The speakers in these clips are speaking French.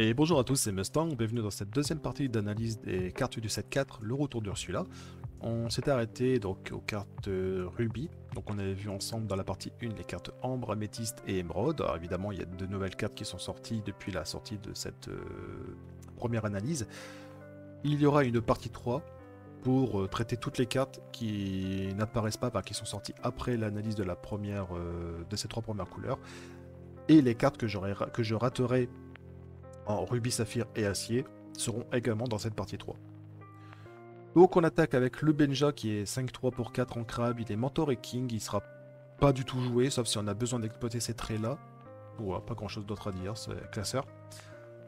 Et bonjour à tous, c'est Mustang, bienvenue dans cette deuxième partie d'analyse des cartes du set 4, le retour d'Ursula. On s'était arrêté donc aux cartes Ruby, donc on avait vu ensemble dans la partie 1 les cartes Ambre, Améthyste et Émeraude. Alors évidemment il y a de nouvelles cartes qui sont sorties depuis la sortie de cette première analyse. Il y aura une partie 3 pour traiter toutes les cartes qui n'apparaissent pas, enfin qui sont sorties après l'analyse de la première de ces trois premières couleurs. Et les cartes que je raterai en rubis, saphir et acier seront également dans cette partie 3. Donc on attaque avec le Benja qui est 5-3 pour 4 en crabe, il est mentor et king, il sera pas du tout joué sauf si on a besoin d'exploiter ces traits là. Voilà, pas grand chose d'autre à dire, c'est classeur.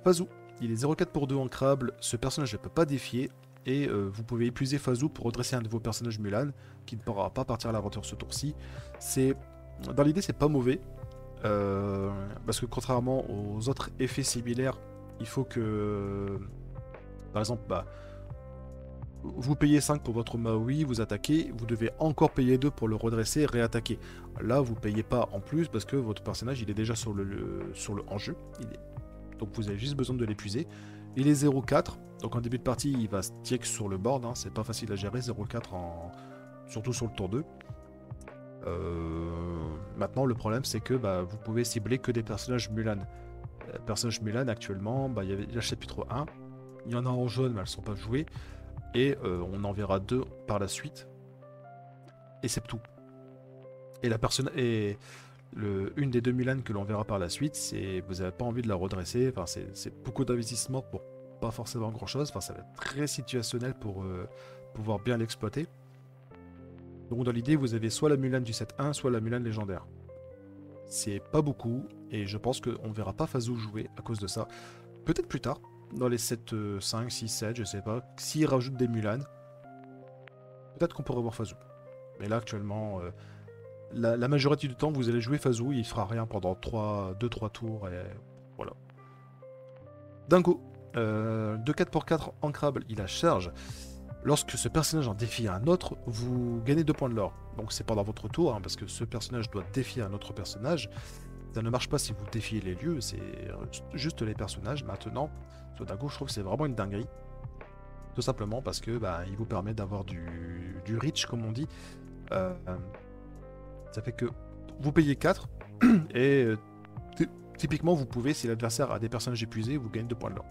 Fazou, il est 0,4 pour 2 en crabe, ce personnage ne peut pas défier et vous pouvez épuiser Fazou pour redresser un de vos personnages Mulan qui ne pourra pas partir à l'aventure ce tour-ci. Dans l'idée c'est pas mauvais, parce que contrairement aux autres effets similaires, il faut que, par exemple, vous payez 5 pour votre Maui, vous attaquez, vous devez encore payer 2 pour le redresser et réattaquer. Là, vous payez pas en plus parce que votre personnage il est déjà sur le en-jeu. Donc vous avez juste besoin de l'épuiser. Il est 0,4, donc en début de partie, il va stick sur le board, hein. C'est pas facile à gérer, 0,4 surtout sur le tour 2. Maintenant, le problème c'est que vous pouvez cibler que des personnages Mulan. Personnages Mulan actuellement, il y avait le chapitre 1, il y en a en jaune mais elles sont pas jouées, et on en verra 2 par la suite, et c'est tout. Et la personne et une des deux Mulan que l'on verra par la suite, c'est vous n'avez pas envie de la redresser, enfin c'est beaucoup d'investissement pour pas forcément grand chose, enfin ça va être très situationnel pour pouvoir bien l'exploiter. Donc dans l'idée, vous avez soit la Mulan du set 1, soit la Mulan légendaire. C'est pas beaucoup, et je pense qu'on ne verra pas Fazou jouer à cause de ça. Peut-être plus tard, dans les 7, 5, 6, 7, je sais pas. S'ils rajoutent des Mulan, peut-être qu'on pourrait voir Fazou. Mais là, actuellement, la majorité du temps, vous allez jouer Fazou, il fera rien pendant 2-3 tours, et voilà. Dingo, 2-4 pour 4 en crabe, il a charge. Lorsque ce personnage en défie un autre, vous gagnez 2 points de lore. Donc c'est pendant votre tour, hein, parce que ce personnage doit défier un autre personnage. Ça ne marche pas si vous défiez les lieux, c'est juste les personnages. Maintenant, sur Dago, je trouve que c'est vraiment une dinguerie. Tout simplement parce que il vous permet d'avoir du reach, comme on dit. Euh, ça fait que vous payez 4, et typiquement, vous pouvez, si l'adversaire a des personnages épuisés, vous gagnez 2 points de lore.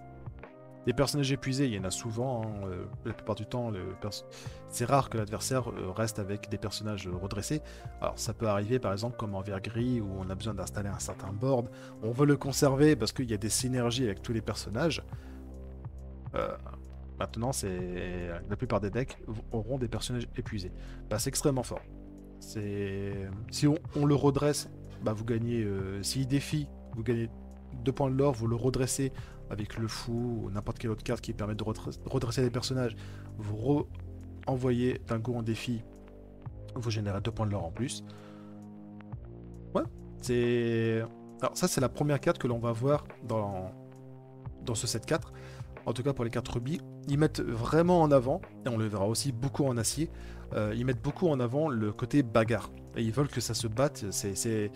Les personnages épuisés, il y en a souvent, hein, la plupart du temps, c'est rare que l'adversaire reste avec des personnages redressés. Alors ça peut arriver par exemple comme en vert gris où on a besoin d'installer un certain board, on veut le conserver parce qu'il y a des synergies avec tous les personnages. Euh, Maintenant, la plupart des decks auront des personnages épuisés. C'est extrêmement fort. Si on le redresse, vous gagnez, s'il défie, vous gagnez 2 points de l'or, vous le redressez avec le fou ou n'importe quelle autre carte qui permet de redresser les personnages, vous envoyez Dingo en défi, vous générez 2 points de l'or en plus. Ouais, alors ça c'est la première carte que l'on va voir dans ce set 4. En tout cas pour les cartes rubis, ils mettent vraiment en avant, et on le verra aussi beaucoup en acier, ils mettent beaucoup en avant le côté bagarre. Et ils veulent que ça se batte, c'est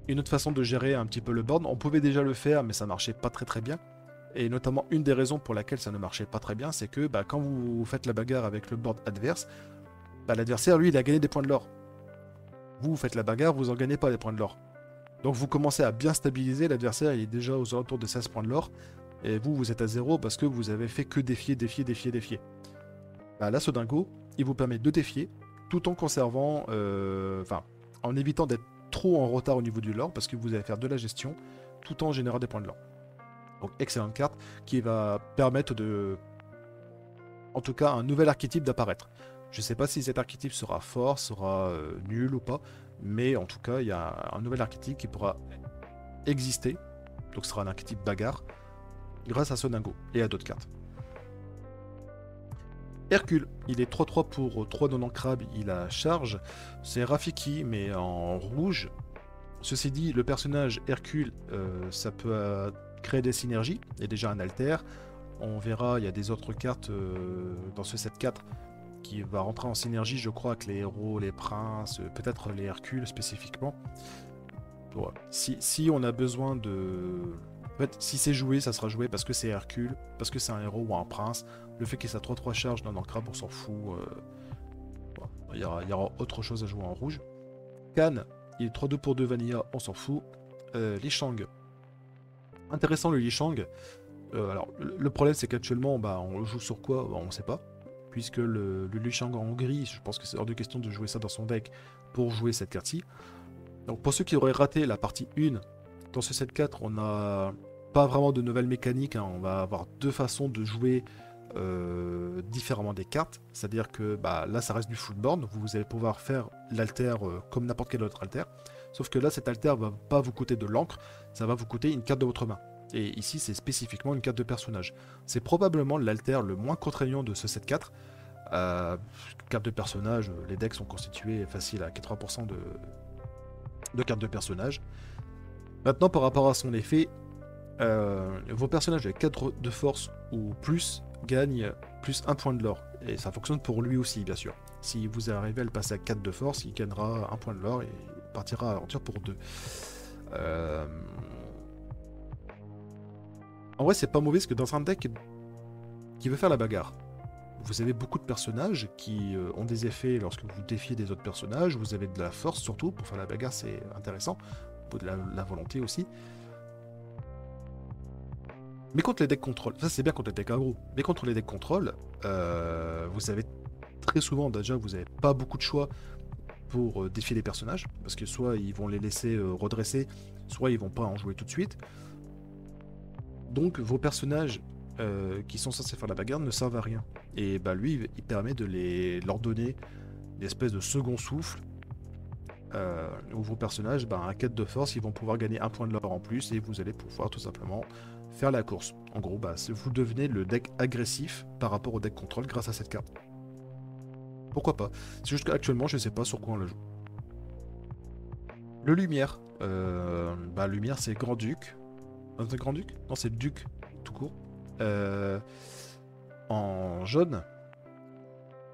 une autre façon de gérer un petit peu le board. On pouvait déjà le faire, mais ça marchait pas très bien. Et notamment, une des raisons pour laquelle ça ne marchait pas très bien, c'est que quand vous faites la bagarre avec le board adverse, l'adversaire, lui, il a gagné des points de l'or. Vous faites la bagarre, vous en gagnez pas des points de l'or. Donc vous commencez à bien stabiliser, l'adversaire, il est déjà aux alentours de 16 points de l'or, et vous êtes à 0 parce que vous avez fait que défier. Là, ce dingo, il vous permet de défier, tout en conservant, en évitant d'être trop en retard au niveau du lore, parce que vous allez faire de la gestion tout en générant des points de lore. Donc excellente carte qui va permettre en tout cas un nouvel archétype d'apparaître. Je ne sais pas si cet archétype sera fort, sera nul ou pas, mais en tout cas il y a un nouvel archétype qui pourra exister, donc ce sera un archétype bagarre, grâce à ce dingo et à d'autres cartes. Hercule, il est 3-3 pour 3 non en crabe, il a charge. C'est Rafiki, mais en rouge. Ceci dit, le personnage Hercule, ça peut créer des synergies, il y a déjà un alter. On verra, il y a des autres cartes dans ce set 4 qui va rentrer en synergie, je crois, avec les héros, les princes, peut-être les Hercules spécifiquement. Voilà. Si on a besoin En fait, si c'est joué, ça sera joué parce que c'est Hercule, parce que c'est un héros ou un prince. Le fait qu'il soit 3-3 charge, non, non, crabe, on s'en fout. Voilà. Il y aura autre chose à jouer en rouge. Kan, il est 3-2 pour 2 Vanilla, on s'en fout. Li Shang. Intéressant le Li Shang. Alors, le problème, c'est qu'actuellement, bah, on le joue sur quoi? Bah, on ne sait pas. Puisque le Li Shang en gris, je pense que c'est hors de question de jouer ça dans son deck pour jouer cette carte-ci. Donc, pour ceux qui auraient raté la partie 1, dans ce set 4, on n'a pas vraiment de nouvelles mécaniques. Hein. On va avoir deux façons de jouer différemment des cartes. C'est-à-dire que bah, là, ça reste du full board. Vous allez pouvoir faire l'alter comme n'importe quel autre alter. Sauf que là, cet alter va pas vous coûter de l'encre, ça va vous coûter une carte de votre main. Et ici, c'est spécifiquement une carte de personnage. C'est probablement l'alter le moins contraignant de ce set 4. Carte de personnage, les decks sont constitués facile à 80% de cartes de personnage. Maintenant, par rapport à son effet, vos personnages avec 4 de force ou plus gagnent plus 1 point de l'or. Et ça fonctionne pour lui aussi, bien sûr. Si vous arrivez à le passer à 4 de force, il gagnera 1 point de l'or et il partira à aventure pour 2. En vrai, c'est pas mauvais parce que dans un deck qui veut faire la bagarre, vous avez beaucoup de personnages qui ont des effets lorsque vous défiez des autres personnages. Vous avez de la force surtout pour faire la bagarre, c'est intéressant. De la volonté aussi. Mais contre les decks contrôle, ça c'est bien contre les decks aggro, mais contre les decks contrôle, vous avez très souvent déjà, vous n'avez pas beaucoup de choix pour défier les personnages, parce que soit ils vont les laisser redresser, soit ils vont pas en jouer tout de suite. Donc vos personnages qui sont censés faire la bagarre ne servent à rien. Et bah lui, il permet de leur donner une espèce de second souffle, où vos personnages, à 4 de force, ils vont pouvoir gagner 1 point de l'or en plus, et vous allez pouvoir tout simplement faire la course. En gros, vous devenez le deck agressif par rapport au deck contrôle grâce à cette carte. Pourquoi pas? C'est juste qu'actuellement, je ne sais pas sur quoi on la joue. Le Lumière. Lumière, c'est Grand-Duc. C'est Grand-Duc? Non, c'est Duc, tout court. En jaune,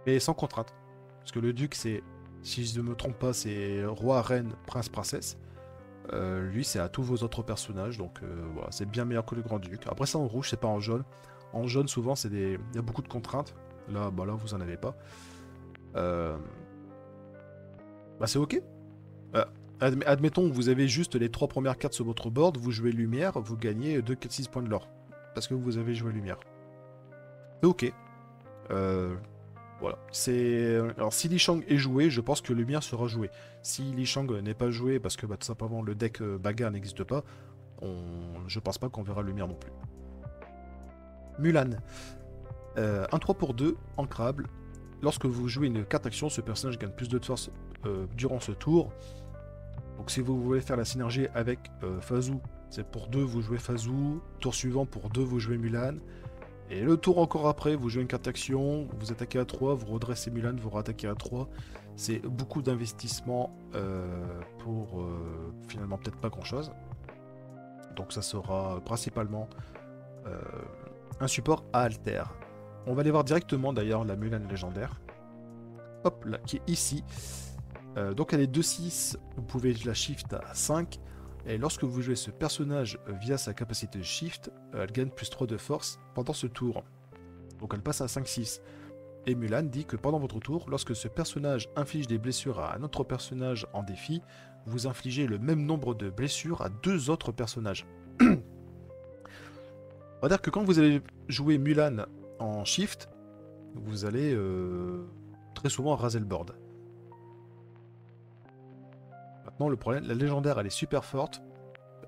mais sans contrainte. Parce que le Duc, c'est, si je ne me trompe pas, c'est Roi, Reine, Prince, Princesse. Lui, c'est à tous vos autres personnages, donc voilà, c'est bien meilleur que le Grand-Duc. Après ça, en rouge, c'est pas en jaune. En jaune, souvent, il y a beaucoup de contraintes. Là, vous en avez pas. C'est ok. Admettons que vous avez juste les 3 premières cartes sur votre board, vous jouez Lumière, vous gagnez 2, 4, 6 points de l'or. Parce que vous avez joué Lumière. C'est ok. Voilà. Alors si Li Shang est joué, je pense que Lumière sera joué. Si Li Shang n'est pas joué, parce que tout simplement le deck bagarre n'existe pas, je pense pas qu'on verra Lumière non plus. Mulan. Un 3 pour 2, ancrable. Lorsque vous jouez une carte action, ce personnage gagne plus de force durant ce tour. Donc si vous voulez faire la synergie avec Fazou, c'est pour 2 vous jouez Fazou, tour suivant pour 2 vous jouez Mulan. Et le tour encore après, vous jouez une carte action, vous attaquez à 3, vous redressez Mulan, vous rattaquez à 3. C'est beaucoup d'investissement pour finalement peut-être pas grand chose. Donc ça sera principalement un support à alter. On va aller voir directement d'ailleurs la Mulan légendaire. Hop là, qui est ici. Donc elle est 2-6, vous pouvez la shift à 5. Et lorsque vous jouez ce personnage via sa capacité shift, elle gagne plus 3 de force pendant ce tour. Donc elle passe à 5-6. Et Mulan dit que pendant votre tour, lorsque ce personnage inflige des blessures à un autre personnage en défi, vous infligez le même nombre de blessures à 2 autres personnages. On va dire que quand vous allez jouer Mulan en shift, vous allez très souvent raser le board. Maintenant, le problème, la légendaire, elle est super forte.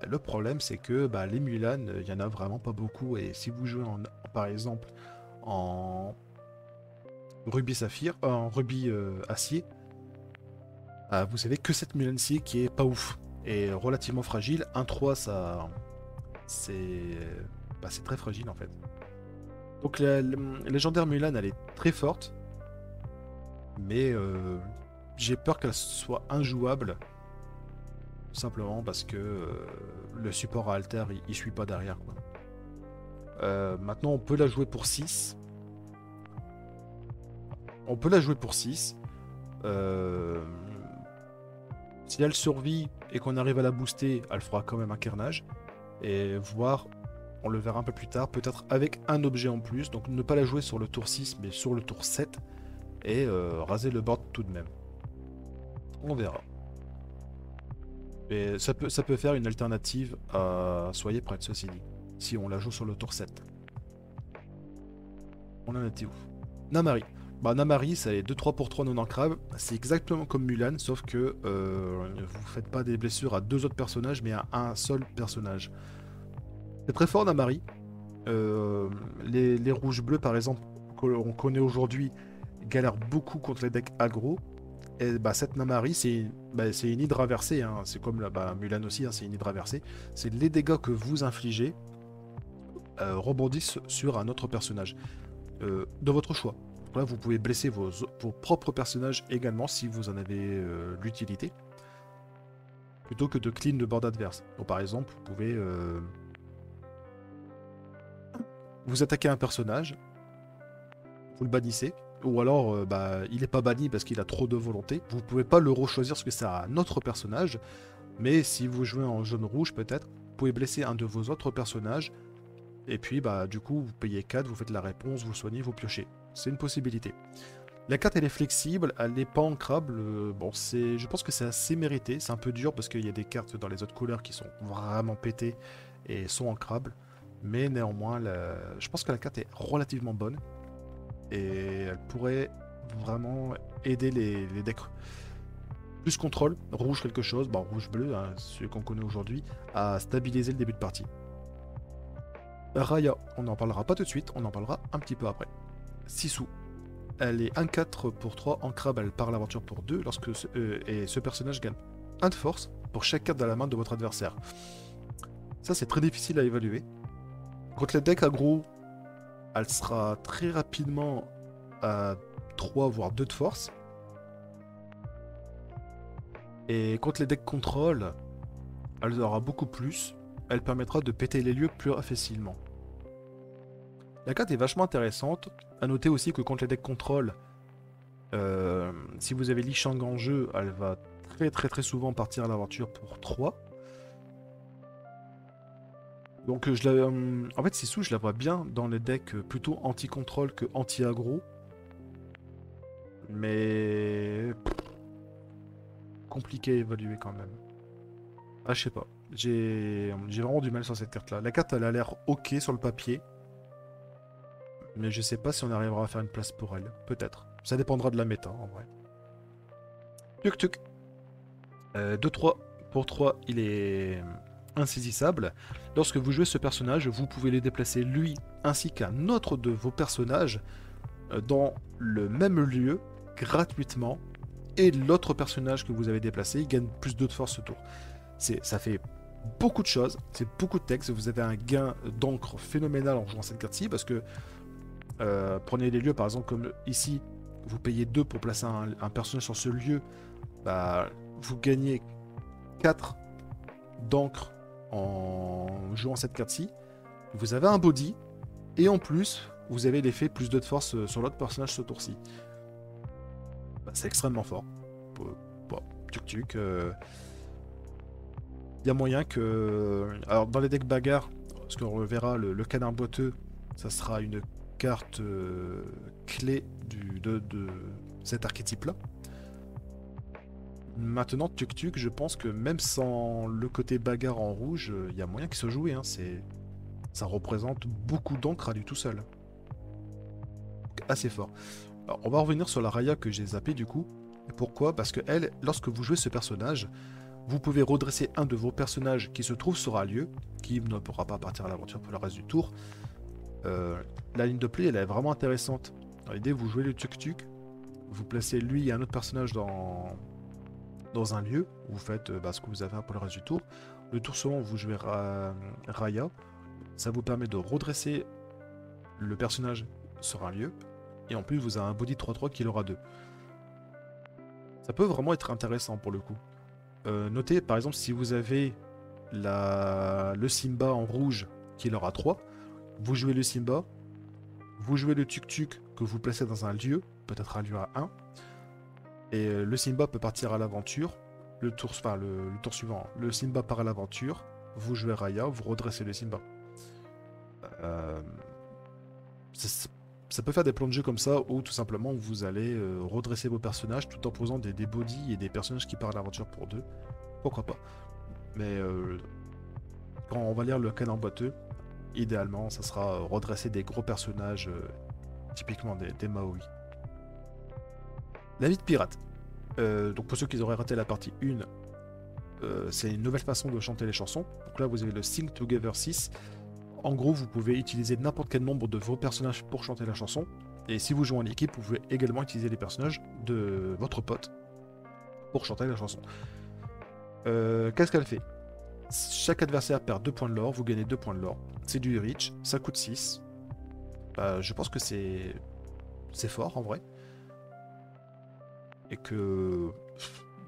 Le problème, c'est que les Mulan, il y en a vraiment pas beaucoup. Et si vous jouez, par exemple, en rubis saphir, en rubis acier, vous savez que cette Mulan-ci qui est pas ouf et relativement fragile. 1-3, ça, c'est très fragile en fait. Donc la légendaire Mulan, elle est très forte, mais j'ai peur qu'elle soit injouable. Simplement parce que le support à alter il suit pas derrière quoi. Maintenant on peut la jouer pour 6. On peut la jouer pour 6. Si elle survit et qu'on arrive à la booster, elle fera quand même un carnage. et voir, on le verra un peu plus tard, peut-être avec un objet en plus. Donc ne pas la jouer sur le tour 6 mais sur le tour 7 et raser le board tout de même. On verra. Mais ça peut faire une alternative à Soyez prêts, ceci dit, si on la joue sur le tour 7. On en était où? Namari. Bah, Namari, c'est 2-3 pour 3 non ancrables. C'est exactement comme Mulan, sauf que vous faites pas des blessures à 2 autres personnages, mais à un seul personnage. C'est très fort, Namari. Les rouges-bleus, par exemple, qu'on connaît aujourd'hui, galèrent beaucoup contre les decks aggro. Et bah, cette Namari, c'est une hydre inversée. Hein. C'est comme Mulan aussi, hein, c'est une hydre inversée. C'est les dégâts que vous infligez rebondissent sur un autre personnage de votre choix. Là, vous pouvez blesser vos propres personnages également si vous en avez l'utilité, plutôt que de clean le board adverse. Donc, par exemple, vous pouvez vous attaquer un personnage, vous le bannissez, ou alors il n'est pas banni parce qu'il a trop de volonté. Vous ne pouvez pas le rechoisir parce que c'est un autre personnage, mais si vous jouez en jaune-rouge peut-être, vous pouvez blesser un de vos autres personnages, et puis du coup vous payez 4, vous faites la réponse, vous soignez, vous piochez. C'est une possibilité. La carte elle est flexible, elle n'est pas ancrable. Bon, je pense que c'est assez mérité. C'est un peu dur parce qu'il y a des cartes dans les autres couleurs qui sont vraiment pétées et sont ancrables. Mais néanmoins, je pense que la carte est relativement bonne. Et elle pourrait vraiment aider les decks. Plus contrôle, rouge quelque chose, bon rouge-bleu, hein, celui qu'on connaît aujourd'hui, à stabiliser le début de partie. Raya, on n'en parlera pas tout de suite, on en parlera un petit peu après. Sisu, elle est 1-4 pour 3 en crabe, elle part à l'aventure pour 2 et ce personnage gagne 1 de force pour chaque carte dans la main de votre adversaire. Ça c'est très difficile à évaluer. Contre les decks aggro, elle sera très rapidement à 3 voire 2 de force. Et contre les decks contrôle, elle aura beaucoup plus. Elle permettra de péter les lieux plus facilement. La carte est vachement intéressante. A noter aussi que contre les decks contrôle, si vous avez Li Shang en jeu, elle va très souvent partir à l'aventure pour 3. Donc en fait Sisu je la vois bien dans les decks plutôt anti-contrôle que anti-aggro. Mais compliqué à évaluer quand même. Ah je sais pas. J'ai vraiment du mal sur cette carte là. La carte elle a l'air ok sur le papier. Mais je sais pas si on arrivera à faire une place pour elle. Peut-être. Ça dépendra de la méta en vrai. Tuk tuk. 2-3 pour 3 il est insaisissable. Lorsque vous jouez ce personnage, vous pouvez les déplacer lui ainsi qu'un autre de vos personnages dans le même lieu gratuitement. Et l'autre personnage que vous avez déplacé, il gagne plus 2 de force ce tour. Ça fait beaucoup de choses, c'est beaucoup de texte. Vous avez un gain d'encre phénoménal en jouant cette carte-ci parce que prenez les lieux par exemple comme ici, vous payez 2 pour placer un personnage sur ce lieu, vous gagnez 4 d'encre en jouant cette carte-ci. Vous avez un body et en plus vous avez l'effet plus 2 de force sur l'autre personnage ce tour-ci. C'est extrêmement fort. Tuk tuk. Il y a moyen que... Alors dans les decks bagarre, parce qu'on reverra le canard boiteux, ça sera une carte clé de cet archétype-là. Maintenant, Tuk Tuk, je pense que même sans le côté bagarre en rouge, il y a moyen qu'il se joue. Hein, ça représente beaucoup d'encre à lui tout seul. Donc, assez fort. Alors, on va revenir sur la Raya que j'ai zappé du coup. Et pourquoi? Parce que elle, lorsque vous jouez ce personnage, vous pouvez redresser un de vos personnages qui se trouve sur un lieu, qui ne pourra pas partir à l'aventure pour le reste du tour. La ligne de play, elle est vraiment intéressante. Dans l'idée, vous jouez le tuk-tuk, vous placez lui et un autre personnage dans un lieu, vous faites ce que vous avez pour le reste du tour. Le tour suivant, vous jouez Raya. Ça vous permet de redresser le personnage sur un lieu. Et en plus, vous avez un body 3-3 qui l'aura 2. Ça peut vraiment être intéressant pour le coup. Notez, par exemple, si vous avez le Simba en rouge qui l'aura 3, vous jouez le Simba, vous jouez le tuk-tuk que vous placez dans un lieu, peut-être un lieu à 1, et le Simba peut partir à l'aventure. Le tour suivant, le Simba part à l'aventure, vous jouez Raya, vous redressez le Simba. Euh, ça, ça peut faire des plans de jeu comme ça où tout simplement vous allez redresser vos personnages tout en posant des bodies et des personnages qui partent à l'aventure pour deux. Pourquoi pas. Mais quand on va lire le canon boiteux, idéalement ça sera redresser des gros personnages, typiquement des Maui. La vie de pirate. Donc pour ceux qui auraient raté la partie 1, c'est une nouvelle façon de chanter les chansons. Donc là vous avez le Sing Together 6. En gros, vous pouvez utiliser n'importe quel nombre de vos personnages pour chanter la chanson. Et si vous jouez en équipe, vous pouvez également utiliser les personnages de votre pote pour chanter la chanson. Qu'est-ce qu'elle fait? Chaque adversaire perd 2 points de l'or, vous gagnez 2 points de l'or. C'est du reach, ça coûte 6. Je pense que c'est fort en vrai. Et que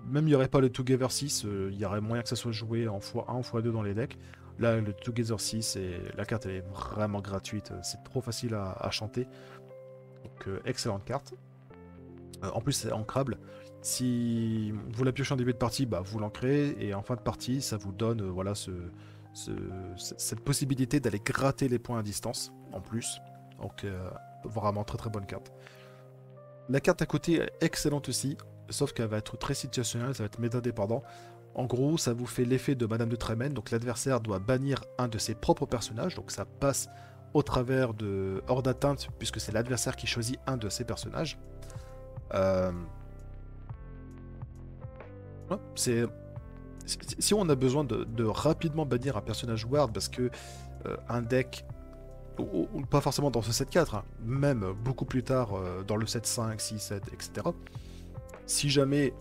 même il n'y aurait pas le Together 6, il y aurait moyen que ça soit joué en x1 ou x2 dans les decks. Là, le Together 6, et la carte elle est vraiment gratuite, c'est trop facile à chanter. Donc, excellente carte. En plus, c'est ancrable. Si vous la piochez en début de partie, bah, vous l'ancrez, et en fin de partie, ça vous donne voilà, cette possibilité d'aller gratter les points à distance, en plus. Donc, vraiment très très bonne carte. La carte à côté est excellente aussi, sauf qu'elle va être très situationnelle, ça va être méta-dépendant. En gros, ça vous fait l'effet de Madame de Tremen, donc l'adversaire doit bannir un de ses propres personnages, donc ça passe au travers de hors d'atteinte, puisque c'est l'adversaire qui choisit un de ses personnages. Si on a besoin de rapidement bannir un personnage Ward, parce que un deck, ou pas forcément dans ce 7-4, hein, même beaucoup plus tard dans le 7-5, 6-7, etc. Si jamais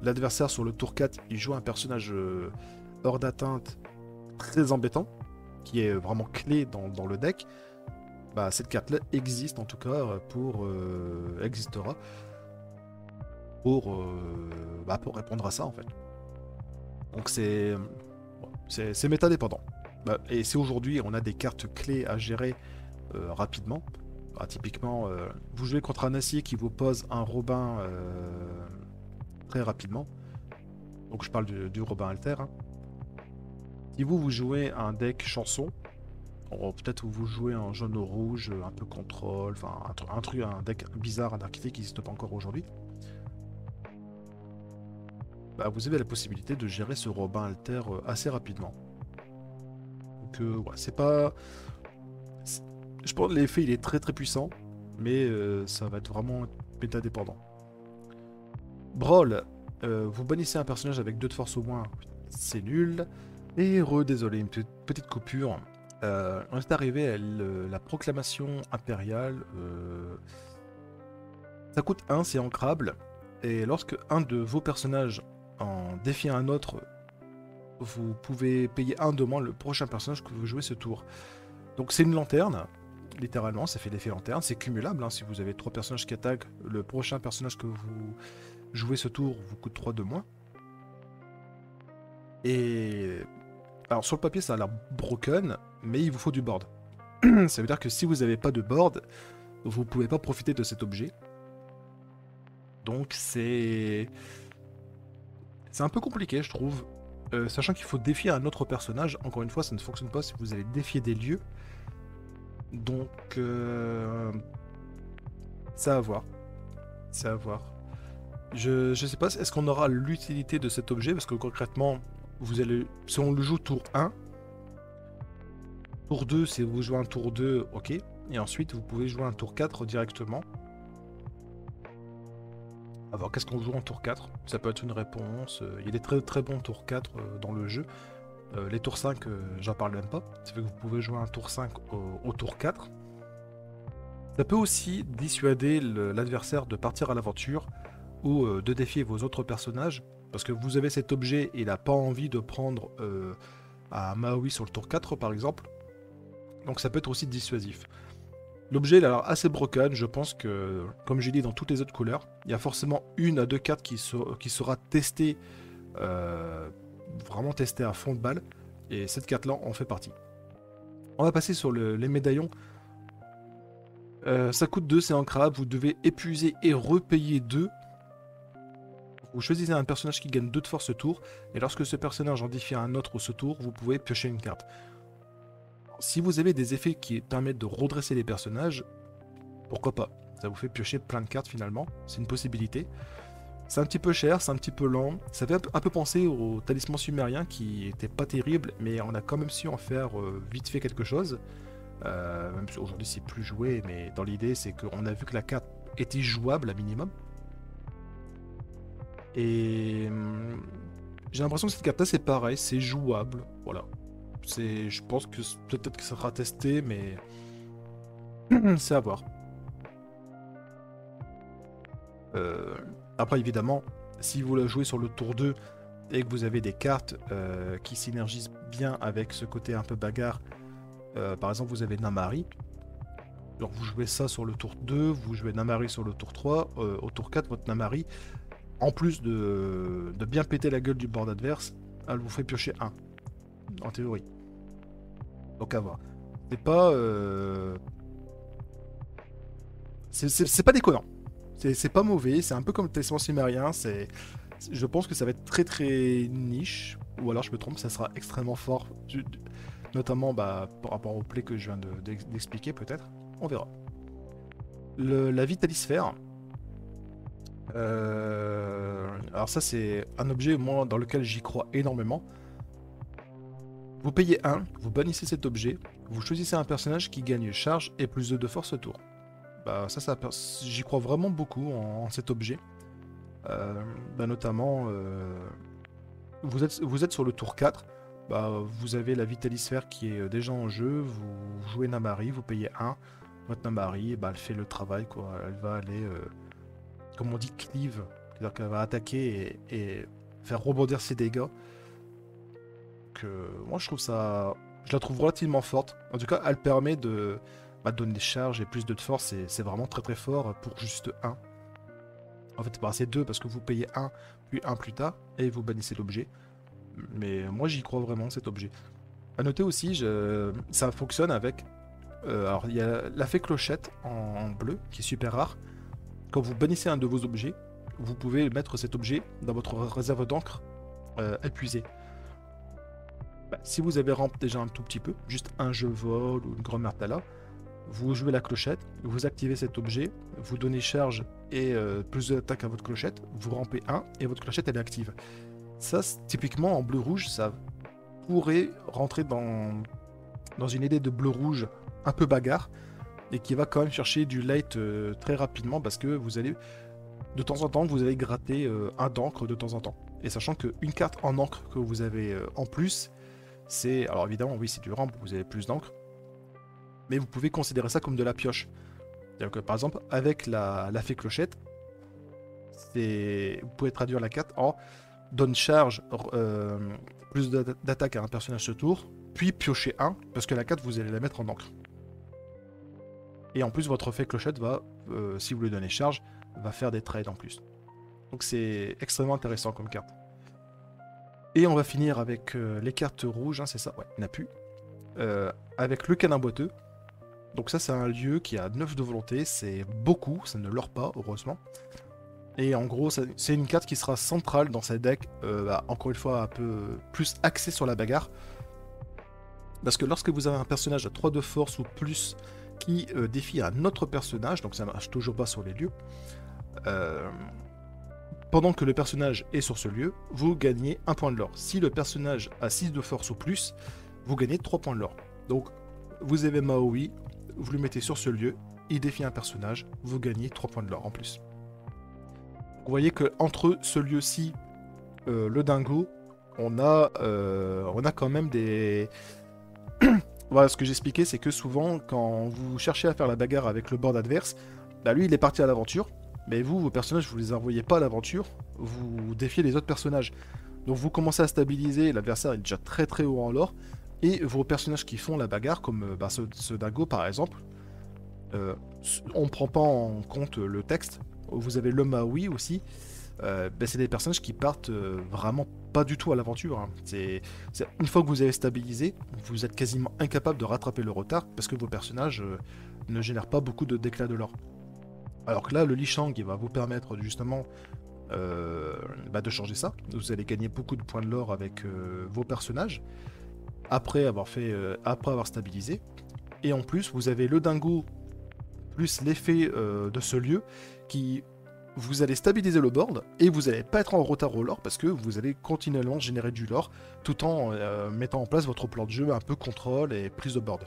l'adversaire sur le tour 4, il joue un personnage hors d'atteinte très embêtant, qui est vraiment clé dans le deck, bah, cette carte-là existe en tout cas existera pour répondre à ça en fait. Donc c'est méta dépendant. Et si aujourd'hui on a des cartes clés à gérer rapidement, typiquement vous jouez contre un acier qui vous pose un Robin très rapidement. Donc je parle du Robin Alter. Hein. Si vous jouez un deck chanson, peut-être vous jouez un jaune ou rouge, un peu contrôle, enfin un deck bizarre, un archétype qui n'existe pas encore aujourd'hui. Bah, vous avez la possibilité de gérer ce Robin Alter assez rapidement. Donc ouais, c'est pas... Je pense que l'effet il est très très puissant, mais ça va être vraiment méta dépendant. Brawl, vous bannissez un personnage avec 2 de force au moins, c'est nul. Et désolé, une petite coupure. On est arrivé à la proclamation impériale. Ça coûte 1, c'est ancrable. Et lorsque un de vos personnages en défie un autre, vous pouvez payer 1 de moins le prochain personnage que vous jouez ce tour. Donc c'est une lanterne, littéralement, ça fait l'effet lanterne. C'est cumulable, hein, si vous avez 3 personnages qui attaquent, le prochain personnage que vous jouez ce tour vous coûte 3 de moins. Et... alors sur le papier ça a l'air broken, mais il vous faut du board. Ça veut dire que si vous n'avez pas de board, vous pouvez pas profiter de cet objet. Donc c'est un peu compliqué je trouve. Sachant qu'il faut défier un autre personnage, encore une fois ça ne fonctionne pas si vous allez défier des lieux. Donc c'est à voir. C'est à voir. Je sais pas, est-ce qu'on aura l'utilité de cet objet, parce que concrètement, vous allez, si on le joue tour 1, tour 2, si vous jouez un tour 2, ok, et ensuite vous pouvez jouer un tour 4 directement. Alors qu'est-ce qu'on joue en tour 4? Ça peut être une réponse, il y a des très très bons tours 4 dans le jeu. Les tours 5, j'en parle même pas, ça fait que vous pouvez jouer un tour 5 au tour 4. Ça peut aussi dissuader l'adversaire de partir à l'aventure, ou de défier vos autres personnages, parce que vous avez cet objet et il n'a pas envie de prendre à Maui sur le tour 4 par exemple, donc ça peut être aussi dissuasif. L'objet il a l'air assez broken, je pense que, comme j'ai dit dans toutes les autres couleurs, il y a forcément 1 à 2 cartes qui sera testée, vraiment testée à fond de balle, et cette carte là en fait partie. On va passer sur les médaillons. Ça coûte 2, c'est ancrable, vous devez épuiser et repayer 2. Vous choisissez un personnage qui gagne 2 de force ce tour, et lorsque ce personnage en défie un autre ce tour, vous pouvez piocher une carte. Si vous avez des effets qui permettent de redresser les personnages, pourquoi pas? Ça vous fait piocher plein de cartes finalement, c'est une possibilité. C'est un petit peu cher, c'est un petit peu lent. Ça fait un peu penser au talisman sumérien qui était pas terrible, mais on a quand même su en faire vite fait quelque chose. Même si aujourd'hui c'est plus joué, mais dans l'idée c'est qu'on a vu que la carte était jouable à minimum. Et j'ai l'impression que cette carte-là c'est pareil, c'est jouable. Voilà. Je pense que peut-être que ça sera testé, mais c'est à voir. Après, évidemment, si vous la jouez sur le tour 2 et que vous avez des cartes qui synergisent bien avec ce côté un peu bagarre, par exemple, vous avez Namari. Donc vous jouez ça sur le tour 2, vous jouez Namari sur le tour 3, au tour 4, votre Namari, en plus de bien péter la gueule du board adverse, elle vous fait piocher 1, en théorie. Donc à voir. C'est pas... C'est pas déconnant. C'est pas mauvais, c'est un peu comme le talisman sumérien, je pense que ça va être très très niche, ou alors je me trompe, ça sera extrêmement fort, notamment par rapport au play que je viens d'expliquer peut-être, on verra. La vitalisphère, alors ça c'est un objet moi dans lequel j'y crois énormément. Vous payez 1, vous bannissez cet objet, vous choisissez un personnage qui gagne charge et plus 2 de force ce tour. Bah ça j'y crois vraiment beaucoup en cet objet. Notamment, vous êtes sur le tour 4, vous avez la vitalisphère qui est déjà en jeu, vous jouez Namari, vous payez 1, votre Namari, elle fait le travail, quoi. Elle va aller, comme on dit, cleave, c'est-à-dire qu'elle va attaquer et faire rebondir ses dégâts. Moi je trouve ça, je la trouve relativement forte. En tout cas, elle permet de donner des charges et plus de force, et c'est vraiment très très fort pour juste 1. En fait, c'est 2 parce que vous payez 1, puis 1 plus tard, et vous bannissez l'objet. Mais moi, j'y crois vraiment, cet objet. A noter aussi, ça fonctionne avec... alors, il y a la fée clochette en bleu, qui est super rare. Quand vous bannissez un de vos objets, vous pouvez mettre cet objet dans votre réserve d'encre épuisée. Si vous avez rampe déjà un tout petit peu, juste un jeu vol ou une grand Martala, vous jouez la clochette, vous activez cet objet, vous donnez charge et plus d'attaque à votre clochette, vous rampez 1 et votre clochette elle est active. Ça, typiquement en bleu-rouge, ça pourrait rentrer dans une idée de bleu-rouge un peu bagarre et qui va quand même chercher du light très rapidement parce que vous allez, de temps en temps, vous allez gratter un d'encre de temps en temps. Et sachant qu'une carte en encre que vous avez en plus, c'est... Alors évidemment, oui, c'est du ramp, vous avez plus d'encre. Mais vous pouvez considérer ça comme de la pioche. C'est-à-dire que par exemple, avec la fée clochette, vous pouvez traduire la carte en donne charge, plus d'attaque à un personnage ce tour, puis piocher 1, parce que la carte vous allez la mettre en encre. Et en plus, votre fée clochette va, si vous lui donnez charge, va faire des trades en plus. Donc c'est extrêmement intéressant comme carte. Et on va finir avec les cartes rouges, hein, c'est ça, ouais, il n'y en a plus. Avec le canin boiteux. Donc ça c'est un lieu qui a 9 de volonté, c'est beaucoup, ça ne leurre pas heureusement. Et en gros c'est une carte qui sera centrale dans sa deck, encore une fois un peu plus axée sur la bagarre. Parce que lorsque vous avez un personnage à 3 de force ou plus qui défie un autre personnage, donc ça marche toujours pas sur les lieux, pendant que le personnage est sur ce lieu, vous gagnez 1 point de lore. Si le personnage a 6 de force ou plus, vous gagnez 3 points de lore. Donc vous avez Maui, vous le mettez sur ce lieu, il défie un personnage, vous gagnez 3 points de lore en plus. Vous voyez que entre ce lieu-ci, le dingo, on a quand même des... Voilà, ce que j'expliquais, c'est que souvent, quand vous cherchez à faire la bagarre avec le board adverse, lui, il est parti à l'aventure, mais vous, vos personnages, vous les envoyez pas à l'aventure, vous défiez les autres personnages. Donc vous commencez à stabiliser, l'adversaire est déjà très très haut en lore, et vos personnages qui font la bagarre, comme ce dingo par exemple, on ne prend pas en compte le texte. Vous avez le Maui aussi, c'est des personnages qui partent vraiment pas du tout à l'aventure. Hein. Une fois que vous avez stabilisé, vous êtes quasiment incapable de rattraper le retard parce que vos personnages ne génèrent pas beaucoup d'éclats de l'or. Alors que là, le Li Shang il va vous permettre justement de changer ça. Vous allez gagner beaucoup de points de l'or avec vos personnages après après avoir stabilisé. Et en plus, vous avez le dingo plus l'effet de ce lieu qui vous allez stabiliser le board et vous n'allez pas être en retard au lore parce que vous allez continuellement générer du lore tout en mettant en place votre plan de jeu un peu contrôle et prise de board.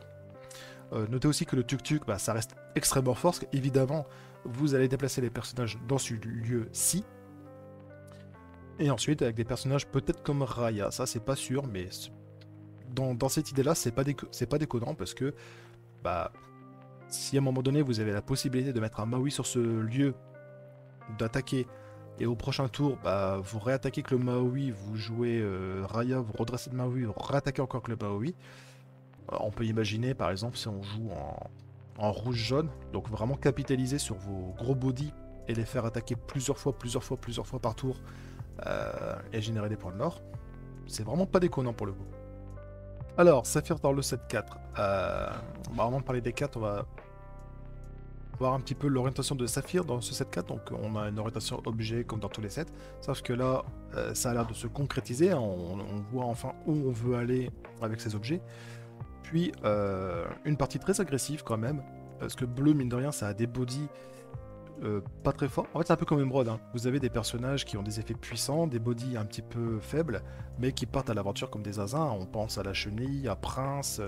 Notez aussi que le tuk-tuk, ça reste extrêmement fort parce qu'évidemment, vous allez déplacer les personnages dans ce lieu-ci. Et ensuite, avec des personnages peut-être comme Raya, ça c'est pas sûr, mais dans cette idée-là, c'est pas déconnant parce que si à un moment donné vous avez la possibilité de mettre un Maui sur ce lieu, d'attaquer, et au prochain tour, vous réattaquez avec le Maui, vous jouez Raya, vous redressez le Maui, vous réattaquez encore avec le Maui. On peut imaginer par exemple si on joue en rouge-jaune, donc vraiment capitaliser sur vos gros body et les faire attaquer plusieurs fois par tour et générer des points de l'or. C'est vraiment pas déconnant pour le coup. Alors, Saphir dans le 7-4. Avant de parler des 4, on va voir un petit peu l'orientation de Saphir dans ce 7-4. Donc, on a une orientation objet comme dans tous les sets. Sauf que là, ça a l'air de se concrétiser. On voit enfin où on veut aller avec ces objets. Puis, une partie très agressive quand même. Parce que bleu, mine de rien, ça a des bodies pas très forts. En fait, c'est un peu comme Emerald. Vous avez des personnages qui ont des effets puissants, des bodies un petit peu faibles, mais qui partent à l'aventure comme des asins. On pense à la chenille, à Prince,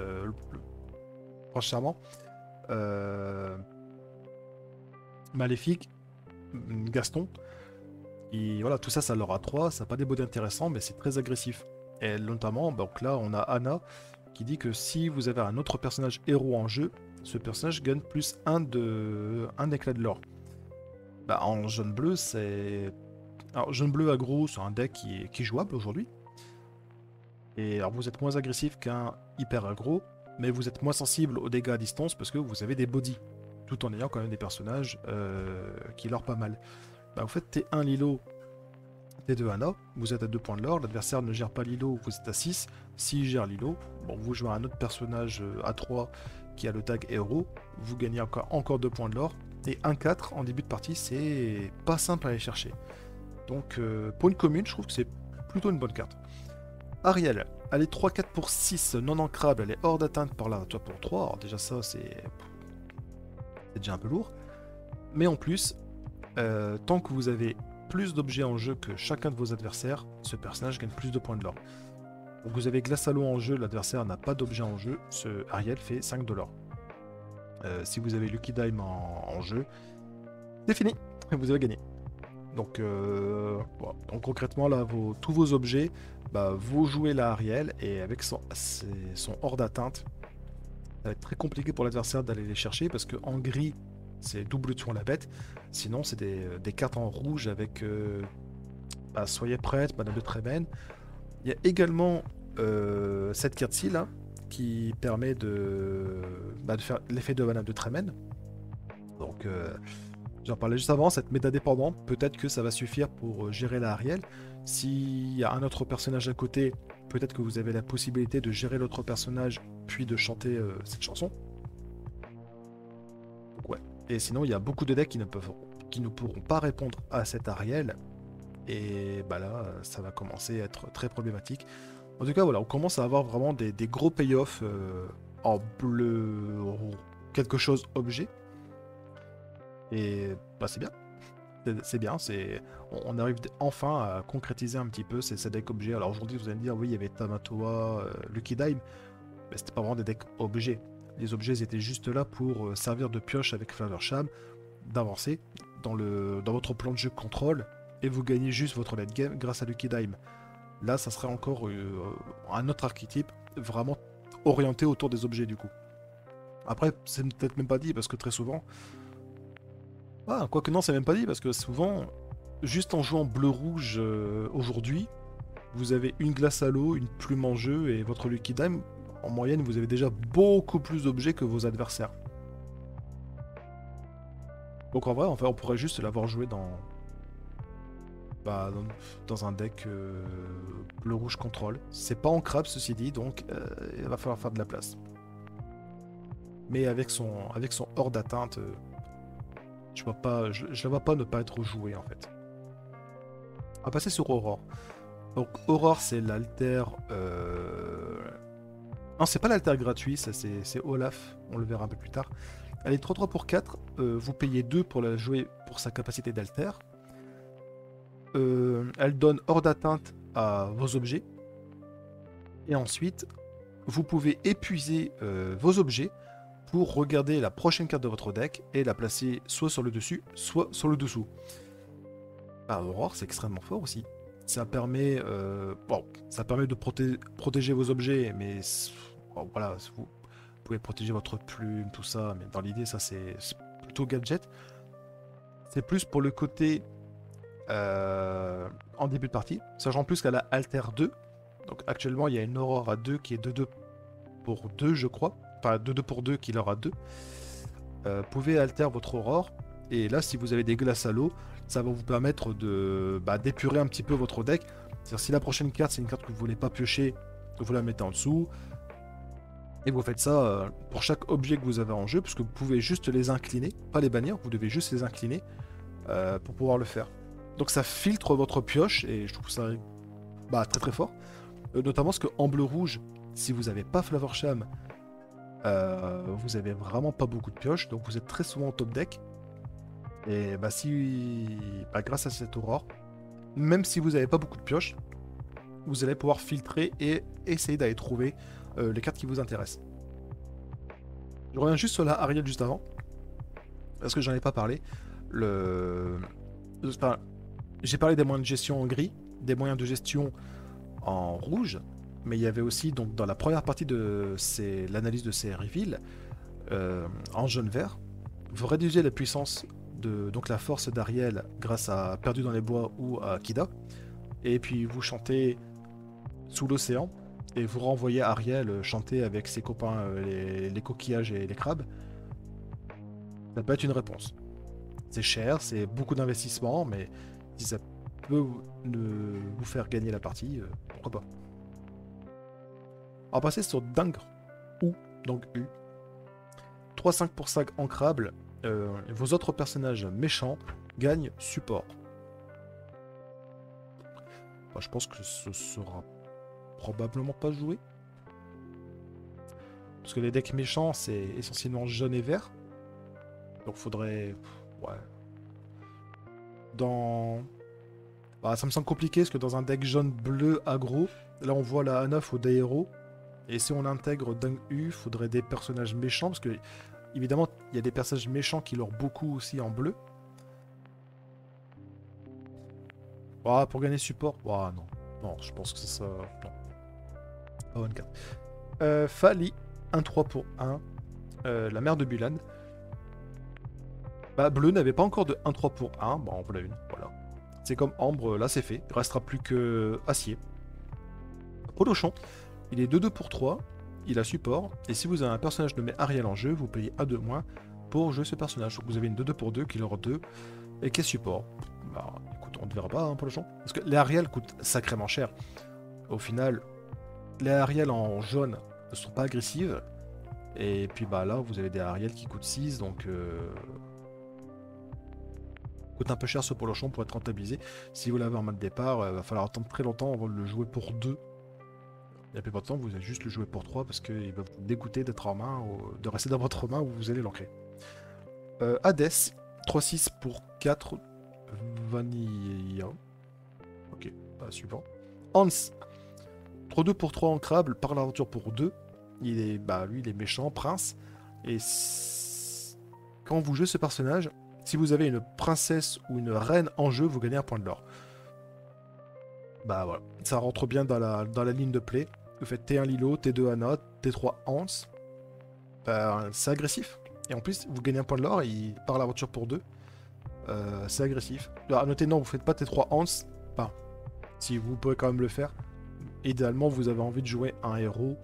Prince Charmant, Maléfique, Gaston. Et voilà, tout ça, ça leur a 3. Ça n'a pas des bodies intéressants, mais c'est très agressif. Et notamment, donc là, on a Anna qui dit que si vous avez un autre personnage héros en jeu, ce personnage gagne plus 1 éclat de l'or. En jaune-bleu, c'est... Alors, jaune-bleu aggro, c'est un deck qui est jouable aujourd'hui. Et alors, vous êtes moins agressif qu'un hyper aggro, mais vous êtes moins sensible aux dégâts à distance parce que vous avez des bodies, tout en ayant quand même des personnages qui leur pas mal. Vous faites T1 Lilo, T2 Anna, vous êtes à 2 points de l'or, l'adversaire ne gère pas Lilo, vous êtes à 6. S'il gère Lilo, vous jouez un autre personnage à 3 qui a le tag héros, vous gagnez encore 2 points de l'or. Et 1-4 en début de partie, c'est pas simple à aller chercher. Donc pour une commune, je trouve que c'est plutôt une bonne carte. Ariel, elle est 3-4 pour 6, non ancrable, elle est hors d'atteinte par la toi pour 3. Alors déjà ça, c'est déjà un peu lourd. Mais en plus, tant que vous avez plus d'objets en jeu que chacun de vos adversaires, ce personnage gagne plus de points de l'or. Donc vous avez Glace à l'eau en jeu, l'adversaire n'a pas d'objet en jeu, ce Ariel fait 5 $. Si vous avez Lucky Dime en jeu, c'est fini, vous avez gagné. Donc, donc concrètement, là, tous vos objets, vous jouez la Ariel, et avec son hors d'atteinte, ça va être très compliqué pour l'adversaire d'aller les chercher, parce qu'en gris, c'est double tuant la bête. Sinon, c'est des cartes en rouge avec Soyez prête, Madame de Trémène. Il y a également cette carte-ci, là, qui permet de faire l'effet de Madame de Trémène. Donc, j'en parlais juste avant, cette méta dépendante, peut-être que ça va suffire pour gérer la Ariel. S'il y a un autre personnage à côté, peut-être que vous avez la possibilité de gérer l'autre personnage, puis de chanter cette chanson. Donc, ouais. Et sinon, il y a beaucoup de decks qui ne pourront pas répondre à cette Ariel. Et là, ça va commencer à être très problématique. En tout cas, voilà, on commence à avoir vraiment des gros payoffs en bleu, quelque chose objet. Et c'est bien. C'est bien, on arrive enfin à concrétiser un petit peu ces decks objets. Alors aujourd'hui, vous allez me dire, oui, il y avait Tamatoa, Lucky Dime, mais c'était pas vraiment des decks objets. Les objets ils étaient juste là pour servir de pioche avec Flowersham, d'avancer dans votre plan de jeu contrôle, et vous gagnez juste votre late game grâce à Lucky Dime. Là, ça serait encore un autre archétype vraiment orienté autour des objets du coup. Après, c'est peut-être même pas dit parce que très souvent, quoique non, c'est même pas dit parce que souvent, juste en jouant bleu-rouge aujourd'hui, vous avez une glace à l'eau, une plume en jeu et votre Lucky Dime, en moyenne, vous avez déjà beaucoup plus d'objets que vos adversaires. Donc en vrai, on pourrait juste l'avoir joué dans un deck bleu-rouge contrôle. C'est pas ancrable ceci dit, donc il va falloir faire de la place. Mais avec son hors d'atteinte, je la vois pas ne pas être joué en fait. On va passer sur Aurore. Donc Aurore, c'est l'alter... Non, c'est pas l'alter gratuit, ça c'est Olaf, on le verra un peu plus tard. Elle est 3-3 pour 4, vous payez 2 pour la jouer pour sa capacité d'alter. Elle donne hors d'atteinte à vos objets. Et ensuite, vous pouvez épuiser vos objets pour regarder la prochaine carte de votre deck et la placer soit sur le dessus, soit sur le dessous. Bah, Aurore, c'est extrêmement fort aussi. Ça permet, bon, ça permet de protéger vos objets, mais bon, voilà, vous pouvez protéger votre plume, tout ça, mais dans l'idée, ça c'est plutôt gadget. C'est plus pour le côté en début de partie, sachant plus qu'elle a Alter 2. Donc actuellement, il y a une Aurore à 2 qui est 2-2 pour 2, je crois. Enfin, 2-2 pour 2 qui leur a 2. Pouvez alter votre Aurore. Et là, si vous avez des glaces à l'eau, ça va vous permettre de d'épurer un petit peu votre deck. C'est-à-dire, si la prochaine carte, c'est une carte que vous voulez pas piocher, vous la mettez en dessous. Et vous faites ça pour chaque objet que vous avez en jeu, puisque vous pouvez juste les incliner, pas les bannir, vous devez juste les incliner pour pouvoir le faire. Donc ça filtre votre pioche, et je trouve ça très très fort. Notamment parce qu'en bleu-rouge, si vous n'avez pas Flavorsham, vous avez vraiment pas beaucoup de pioches, donc vous êtes très souvent en top deck. Et grâce à cette aurore, même si vous n'avez pas beaucoup de pioches, vous allez pouvoir filtrer et essayer d'aller trouver les cartes qui vous intéressent. Je reviens juste sur la Ariel juste avant, parce que j'en ai pas parlé. J'ai parlé des moyens de gestion en gris, des moyens de gestion en rouge, mais il y avait aussi, donc dans la première partie de l'analyse de ces reveals, en jaune-vert, vous réduisez la puissance donc la force d'Ariel grâce à Perdu dans les bois ou à Kida, et puis vous chantez Sous l'océan, et vous renvoyez Ariel chanter avec ses copains les coquillages et les crabes. Ça peut être une réponse. C'est cher, c'est beaucoup d'investissement, mais si ça peut vous faire gagner la partie, pourquoi pas. On va passer sur Dingre, ou donc U. 3-5 pour 5 ancrable. Vos autres personnages méchants gagnent support. Je pense que ce sera probablement pas joué. Parce que les decks méchants, c'est essentiellement jaune et vert. Donc faudrait... Ouais. Ça me semble compliqué, parce que dans un deck jaune-bleu aggro, là on voit la A9 au Daero. Et si on intègre Dung U, faudrait des personnages méchants, parce que évidemment, il y a des personnages méchants qui leur beaucoup aussi en bleu. Pour gagner support, non. Non, je pense que ça... Non. Pas bonne carte. Fali, 1-3 pour 1. La mère de Bulan. Bleu n'avait pas encore de 1-3 pour 1. Bon, on vous l'a une, voilà. C'est comme Ambre, là c'est fait. Il restera plus que Acier. Polochon, il est 2-2 pour 3. Il a support, et si vous avez un personnage nommé Ariel en jeu, vous payez 1 de moins pour jouer ce personnage. Donc vous avez une 2-2 pour 2 qui leur 2 et qui est support. Écoute, on ne verra pas pour le champ. Parce que les Ariel coûtent sacrément cher. Au final, les Ariel en jaune ne sont pas agressives. Et puis là, vous avez des Ariel qui coûtent 6, donc coûte un peu cher ce polochon pour être rentabilisé. Si vous l'avez en main de départ, il va falloir attendre très longtemps avant de le jouer pour 2. Et la plupart du temps, vous allez juste le jouer pour 3 parce qu'il va vous dégoûter d'être en main, ou de rester dans votre main où vous allez l'ancrer. Hades, 3-6 pour 4. Vanilla. Ok, suivant. Hans, 3-2 pour 3 ancrable, par l'aventure pour 2. Il est, lui, il est méchant, prince. Et quand vous jouez ce personnage, si vous avez une princesse ou une reine en jeu, vous gagnez un point de l'or. Voilà, ça rentre bien dans la ligne de play. Vous faites T1 Lilo, T2 Anna, T3 Hans. C'est agressif. Et en plus, vous gagnez un point de l'or et il part à l'aventure pour 2. C'est agressif. Alors, notez, non, vous faites pas T3 Hans. Si vous pouvez quand même le faire. Idéalement, vous avez envie de jouer un héros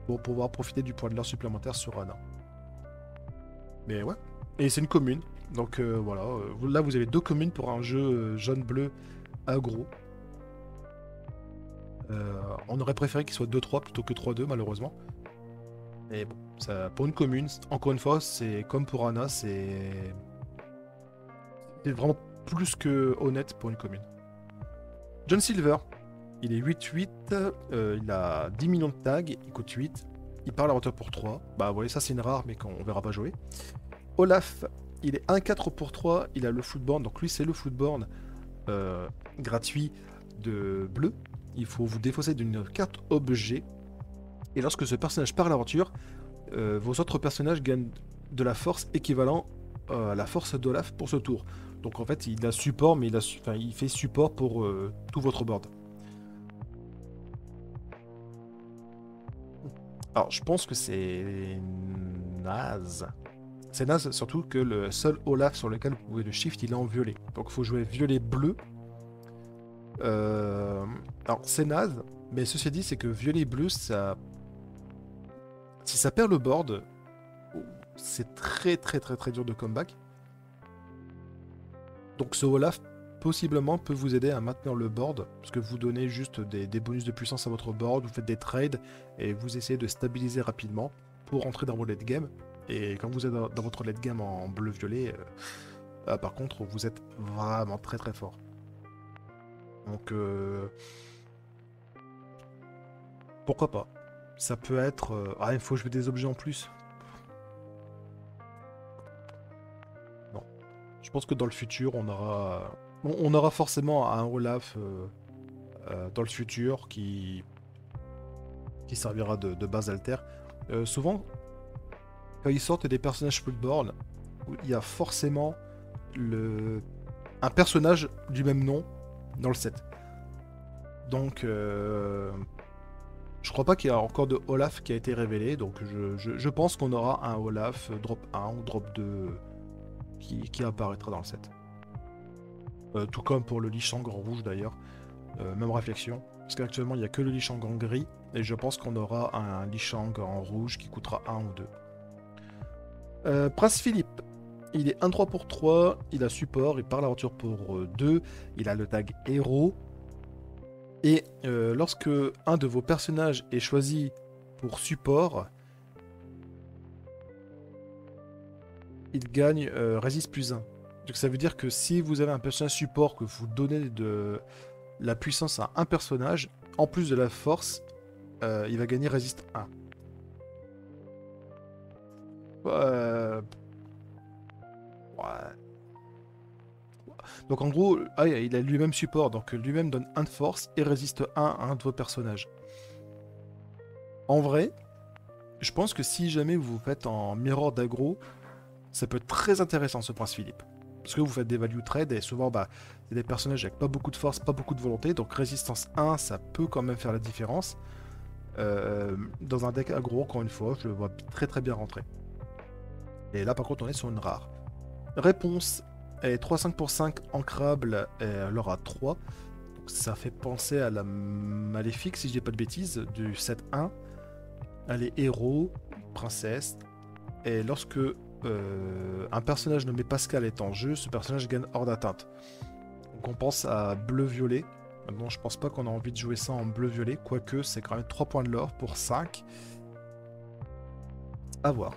pour pouvoir profiter du point de l'or supplémentaire sur Anna. Mais ouais. Et c'est une commune. Donc voilà. Là, vous avez 2 communes pour un jeu jaune-bleu aggro. On aurait préféré qu'il soit 2-3 plutôt que 3-2 malheureusement. Mais bon, ça, pour une commune, encore une fois, c'est comme pour Anna, c'est vraiment plus que honnête pour une commune. John Silver, il est 8-8, il a 10 millions de tags, il coûte 8, il parle à hauteur pour 3. Bah, vous voyez, ça c'est une rare, mais qu'on verra pas jouer. Olaf, il est 1-4 pour 3, il a le footborn, donc lui c'est le footborn gratuit de bleu. Il faut vous défausser d'une carte objet, et lorsque ce personnage part à l'aventure, vos autres personnages gagnent de la force équivalent à la force d'Olaf pour ce tour. Donc en fait, il a support, mais il fait support pour tout votre board. Alors, je pense que c'est naze. C'est naze, surtout que le seul Olaf sur lequel vous pouvez le shift, il est en violet. Donc il faut jouer violet-bleu. Alors, c'est naze, mais ceci dit, c'est que violet-bleu, ça... Si ça perd le board, c'est très très très très dur de comeback. Donc ce Olaf possiblement peut vous aider à maintenir le board, parce que vous donnez juste des bonus de puissance à votre board, vous faites des trades, et vous essayez de stabiliser rapidement pour rentrer dans vos late game. Et quand vous êtes dans votre late game en bleu-violet, par contre, vous êtes vraiment très très fort. Donc, pourquoi pas? Ça peut être... Ah, il faut jouer des objets en plus. Non. Je pense que dans le futur, on aura forcément un Olaf dans le futur qui servira de base alter. Souvent, quand ils sortent des personnages football, il y a forcément un personnage du même nom dans le set. Donc, je crois pas qu'il y a encore de Olaf qui a été révélé, donc je pense qu'on aura un Olaf drop 1 ou drop 2 qui apparaîtra dans le set. Tout comme pour le Lee Shang en rouge d'ailleurs. Même réflexion. Parce qu'actuellement il n'y a que le Lee Shang en gris, et je pense qu'on aura un Lee Shang en rouge qui coûtera 1 ou 2. Prince Philippe, il est 1-3 pour 3, il a support, il part l'aventure pour 2, il a le tag héros. Et lorsque un de vos personnages est choisi pour support, il gagne résiste plus 1. Donc ça veut dire que si vous avez un personnage support, que vous donnez de la puissance à un personnage, en plus de la force, il va gagner résiste 1. Ouais. Donc en gros, il a lui-même support, donc lui-même donne 1 de force et résiste 1 à un de vos personnages. En vrai, je pense que si jamais vous vous faites en mirror d'aggro, ça peut être très intéressant ce Prince Philippe. Parce que vous faites des value trade et souvent c'est des personnages avec pas beaucoup de force, pas beaucoup de volonté, donc résistance 1, ça peut quand même faire la différence. Dans un deck aggro, encore une fois, je le vois très très bien rentrer. Et là par contre on est sur une rare. Réponse est 3-5 pour 5 ancrable, et elle aura 3. Donc ça fait penser à la Maléfique, si je dis pas de bêtises, du set 1. Elle est héros, princesse, et lorsque un personnage nommé Pascal est en jeu, ce personnage gagne hors d'atteinte. Donc on pense à bleu-violet. Maintenant je pense pas qu'on a envie de jouer ça en bleu-violet, quoique c'est quand même 3 points de l'or pour 5. À voir.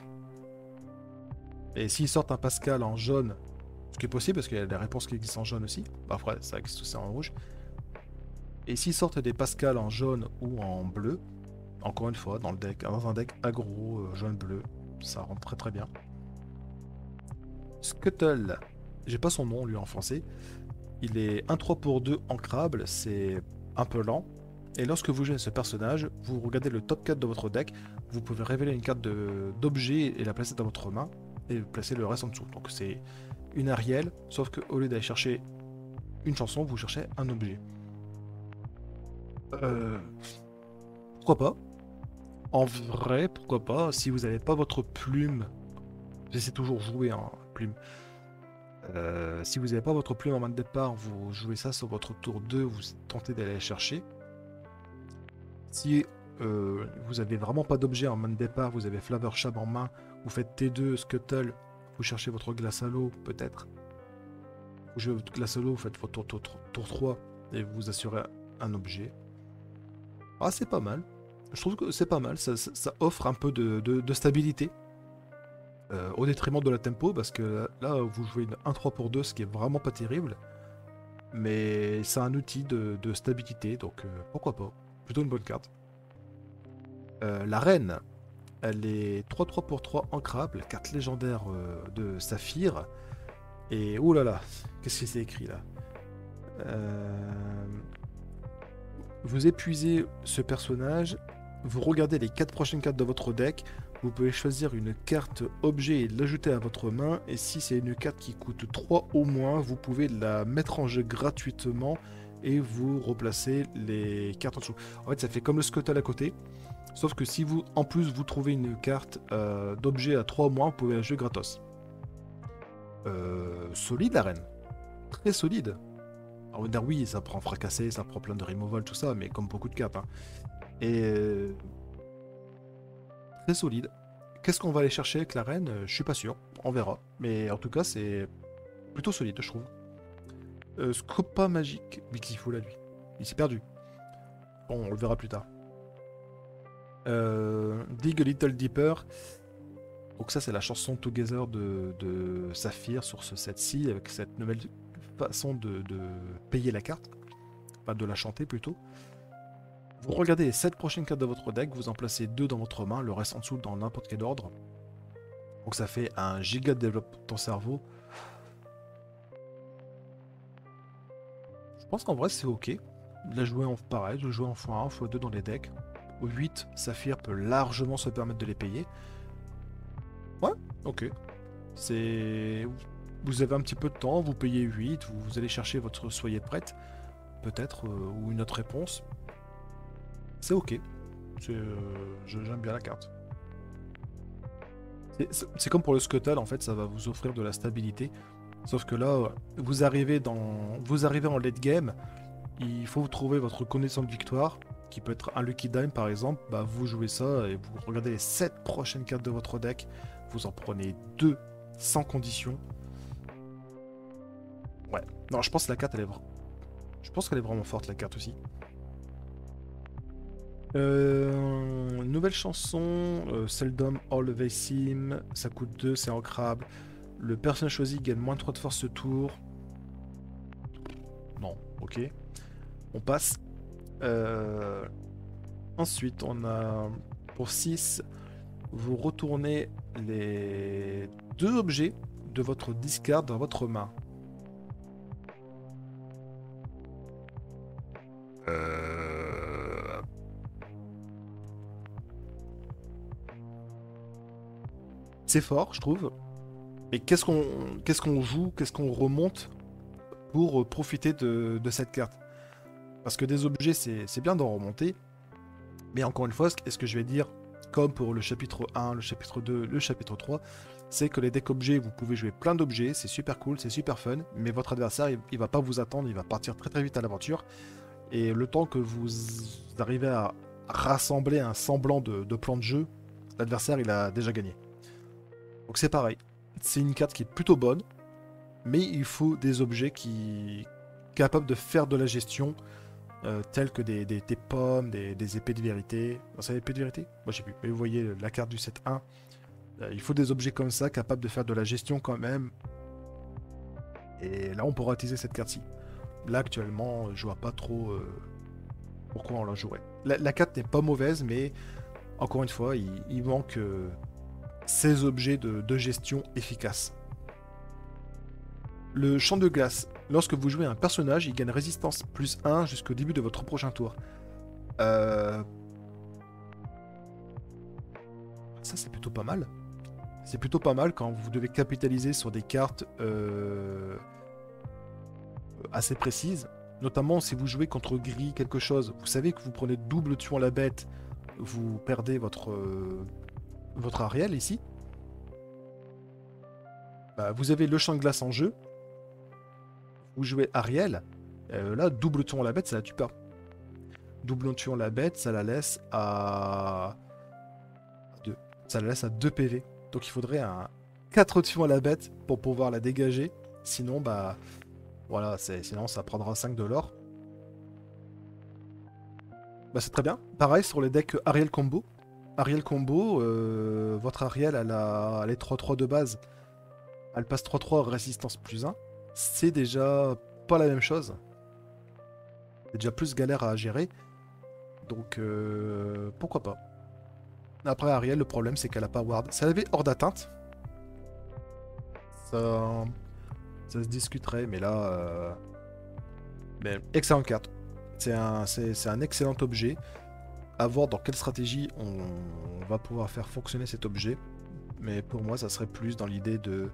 Et s'ils sortent un Pascal en jaune, ce qui est possible parce qu'il y a des réponses qui existent en jaune aussi, bah après ça existe aussi en rouge. Et s'ils sortent des Pascal en jaune ou en bleu, encore une fois, dans un deck aggro jaune-bleu, ça rentre très très bien. Scuttle, j'ai pas son nom lui en français, il est 1-3 pour 2 ancrable, c'est un peu lent. Et lorsque vous jouez ce personnage, vous regardez le top 4 de votre deck, vous pouvez révéler une carte d'objet et la placer dans votre main, et placer le reste en dessous. Donc c'est une Ariel, sauf qu'au lieu d'aller chercher une chanson, vous cherchez un objet. Pourquoi pas? En vrai, pourquoi pas? Si vous n'avez pas votre plume, j'essaie toujours de jouer en plume. Si vous n'avez pas votre plume en main de départ, vous jouez ça sur votre tour 2, vous tentez d'aller chercher. Si vous avez vraiment pas d'objet en main de départ, vous avez Flavor Shab en main, vous faites T2, Scuttle, vous cherchez votre glace à l'eau, peut-être. Vous jouez votre glace à l'eau, vous faites votre tour 3 et vous assurez un objet. Ah, c'est pas mal. Je trouve que c'est pas mal, ça offre un peu de stabilité. Au détriment de la tempo, parce que là, vous jouez une 1-3 pour 2, ce qui est vraiment pas terrible. Mais c'est un outil de stabilité, donc pourquoi pas. Plutôt une bonne carte. La reine, elle est 3-3 pour 3 ancrable, carte légendaire de Saphir. Et oh là là, qu'est-ce que c'est écrit là? Vous épuisez ce personnage, vous regardez les 4 prochaines cartes de votre deck, vous pouvez choisir une carte objet et l'ajouter à votre main, et si c'est une carte qui coûte 3 au moins, vous pouvez la mettre en jeu gratuitement et vous replacez les cartes en dessous. En fait, ça fait comme le Scuttle à côté, sauf que si vous, en plus, vous trouvez une carte d'objet à 3 au moins, vous pouvez la jouer gratos. Solide la reine, très solide. Alors, on va dire oui, ça prend fracassé, ça prend plein de removal, tout ça, mais comme beaucoup de cartes. Hein. Et très solide. Qu'est-ce qu'on va aller chercher avec la reine? Je suis pas sûr, on verra. Mais en tout cas, c'est plutôt solide, je trouve. Scopa magique, Beautiful à lui. Il s'est perdu. Bon, on le verra plus tard. Dig a Little Deeper. Donc ça, c'est la chanson Together de Saphir sur ce set-ci, avec cette nouvelle façon de payer la carte. Pas de la chanter plutôt. Vous regardez les 7 prochaines cartes de votre deck, vous en placez 2 dans votre main, le reste en dessous dans n'importe quel ordre. Donc ça fait un giga de développe ton cerveau. Je pense qu'en vrai c'est ok. De la jouer en pareil, de jouer en x1, x2 dans les decks. Au 8, Saphir peut largement se permettre de les payer. Ouais, ok. C'est... Vous avez un petit peu de temps, vous payez 8, vous allez chercher votre soyez prête, peut-être, ou une autre réponse. C'est ok. J'aime bien la carte. C'est comme pour le Scuttle, en fait, ça va vous offrir de la stabilité. Sauf que là, vous arrivez en late game, il faut trouver votre connaissance de victoire, qui peut être un Lucky Dime par exemple. Bah, vous jouez ça et vous regardez les 7 prochaines cartes de votre deck, vous en prenez 2 sans condition. Ouais, non, je pense que la carte, je pense qu'elle est vraiment forte, la carte aussi. Nouvelle chanson, Seldom Always Seem, ça coûte 2, c'est ancrable. Le personnage choisi gagne moins 3 de force ce tour. Non, ok. On passe. Ensuite, on a pour 6, vous retournez les 2 objets de votre discard dans votre main. C'est fort, je trouve. Mais qu'est-ce qu'on joue, qu'est-ce qu'on remonte pour profiter de cette carte? Parce que des objets, c'est bien d'en remonter. Mais encore une fois, est-ce que je vais dire, comme pour le chapitre 1, le chapitre 2, le chapitre 3, c'est que les decks objets, vous pouvez jouer plein d'objets, c'est super cool, c'est super fun, mais votre adversaire, il va pas vous attendre, il va partir très très vite à l'aventure. Et le temps que vous arrivez à rassembler un semblant de plan de jeu, l'adversaire, il a déjà gagné. Donc c'est pareil, c'est une carte qui est plutôt bonne, mais il faut des objets qui capables de faire de la gestion, tels que des pommes, des épées de vérité. Non, c'est l'épée de vérité? Moi je sais plus, mais vous voyez la carte du set 1. Il faut des objets comme ça, capables de faire de la gestion quand même. Et là on pourra utiliser cette carte-ci. Là actuellement, je vois pas trop pourquoi on la jouerait. La carte n'est pas mauvaise, mais encore une fois, il manque ces objets de gestion efficaces. Le champ de glace. Lorsque vous jouez un personnage, il gagne résistance plus 1 jusqu'au début de votre prochain tour. Ça c'est plutôt pas mal. C'est plutôt pas mal quand vous devez capitaliser sur des cartes assez précises. Notamment si vous jouez contre gris quelque chose. Vous savez que vous prenez double tuant la bête. Vous perdez votre Ariel ici. Bah, vous avez le champ de glace en jeu. Vous jouez Ariel. Là, double tuant la bête, ça la tue pas. Double tuant la bête, ça la laisse à 2. Ça la laisse à 2 PV. Donc il faudrait un 4 tuant la bête pour pouvoir la dégager. Sinon, bah voilà, sinon ça prendra 5 de l'or. Bah c'est très bien. Pareil sur les decks Ariel Combo. Ariel Combo, votre Ariel, elle est 3-3 de base. Elle passe 3-3 résistance plus 1. C'est déjà pas la même chose. C'est déjà plus galère à gérer. Donc, pourquoi pas. Après, Ariel, le problème, c'est qu'elle a pas Ward. Si elle avait hors d'atteinte, ça, ça se discuterait. Mais là, mais excellente carte. C'est un excellent objet. À voir dans quelle stratégie on va pouvoir faire fonctionner cet objet. Mais pour moi, ça serait plus dans l'idée de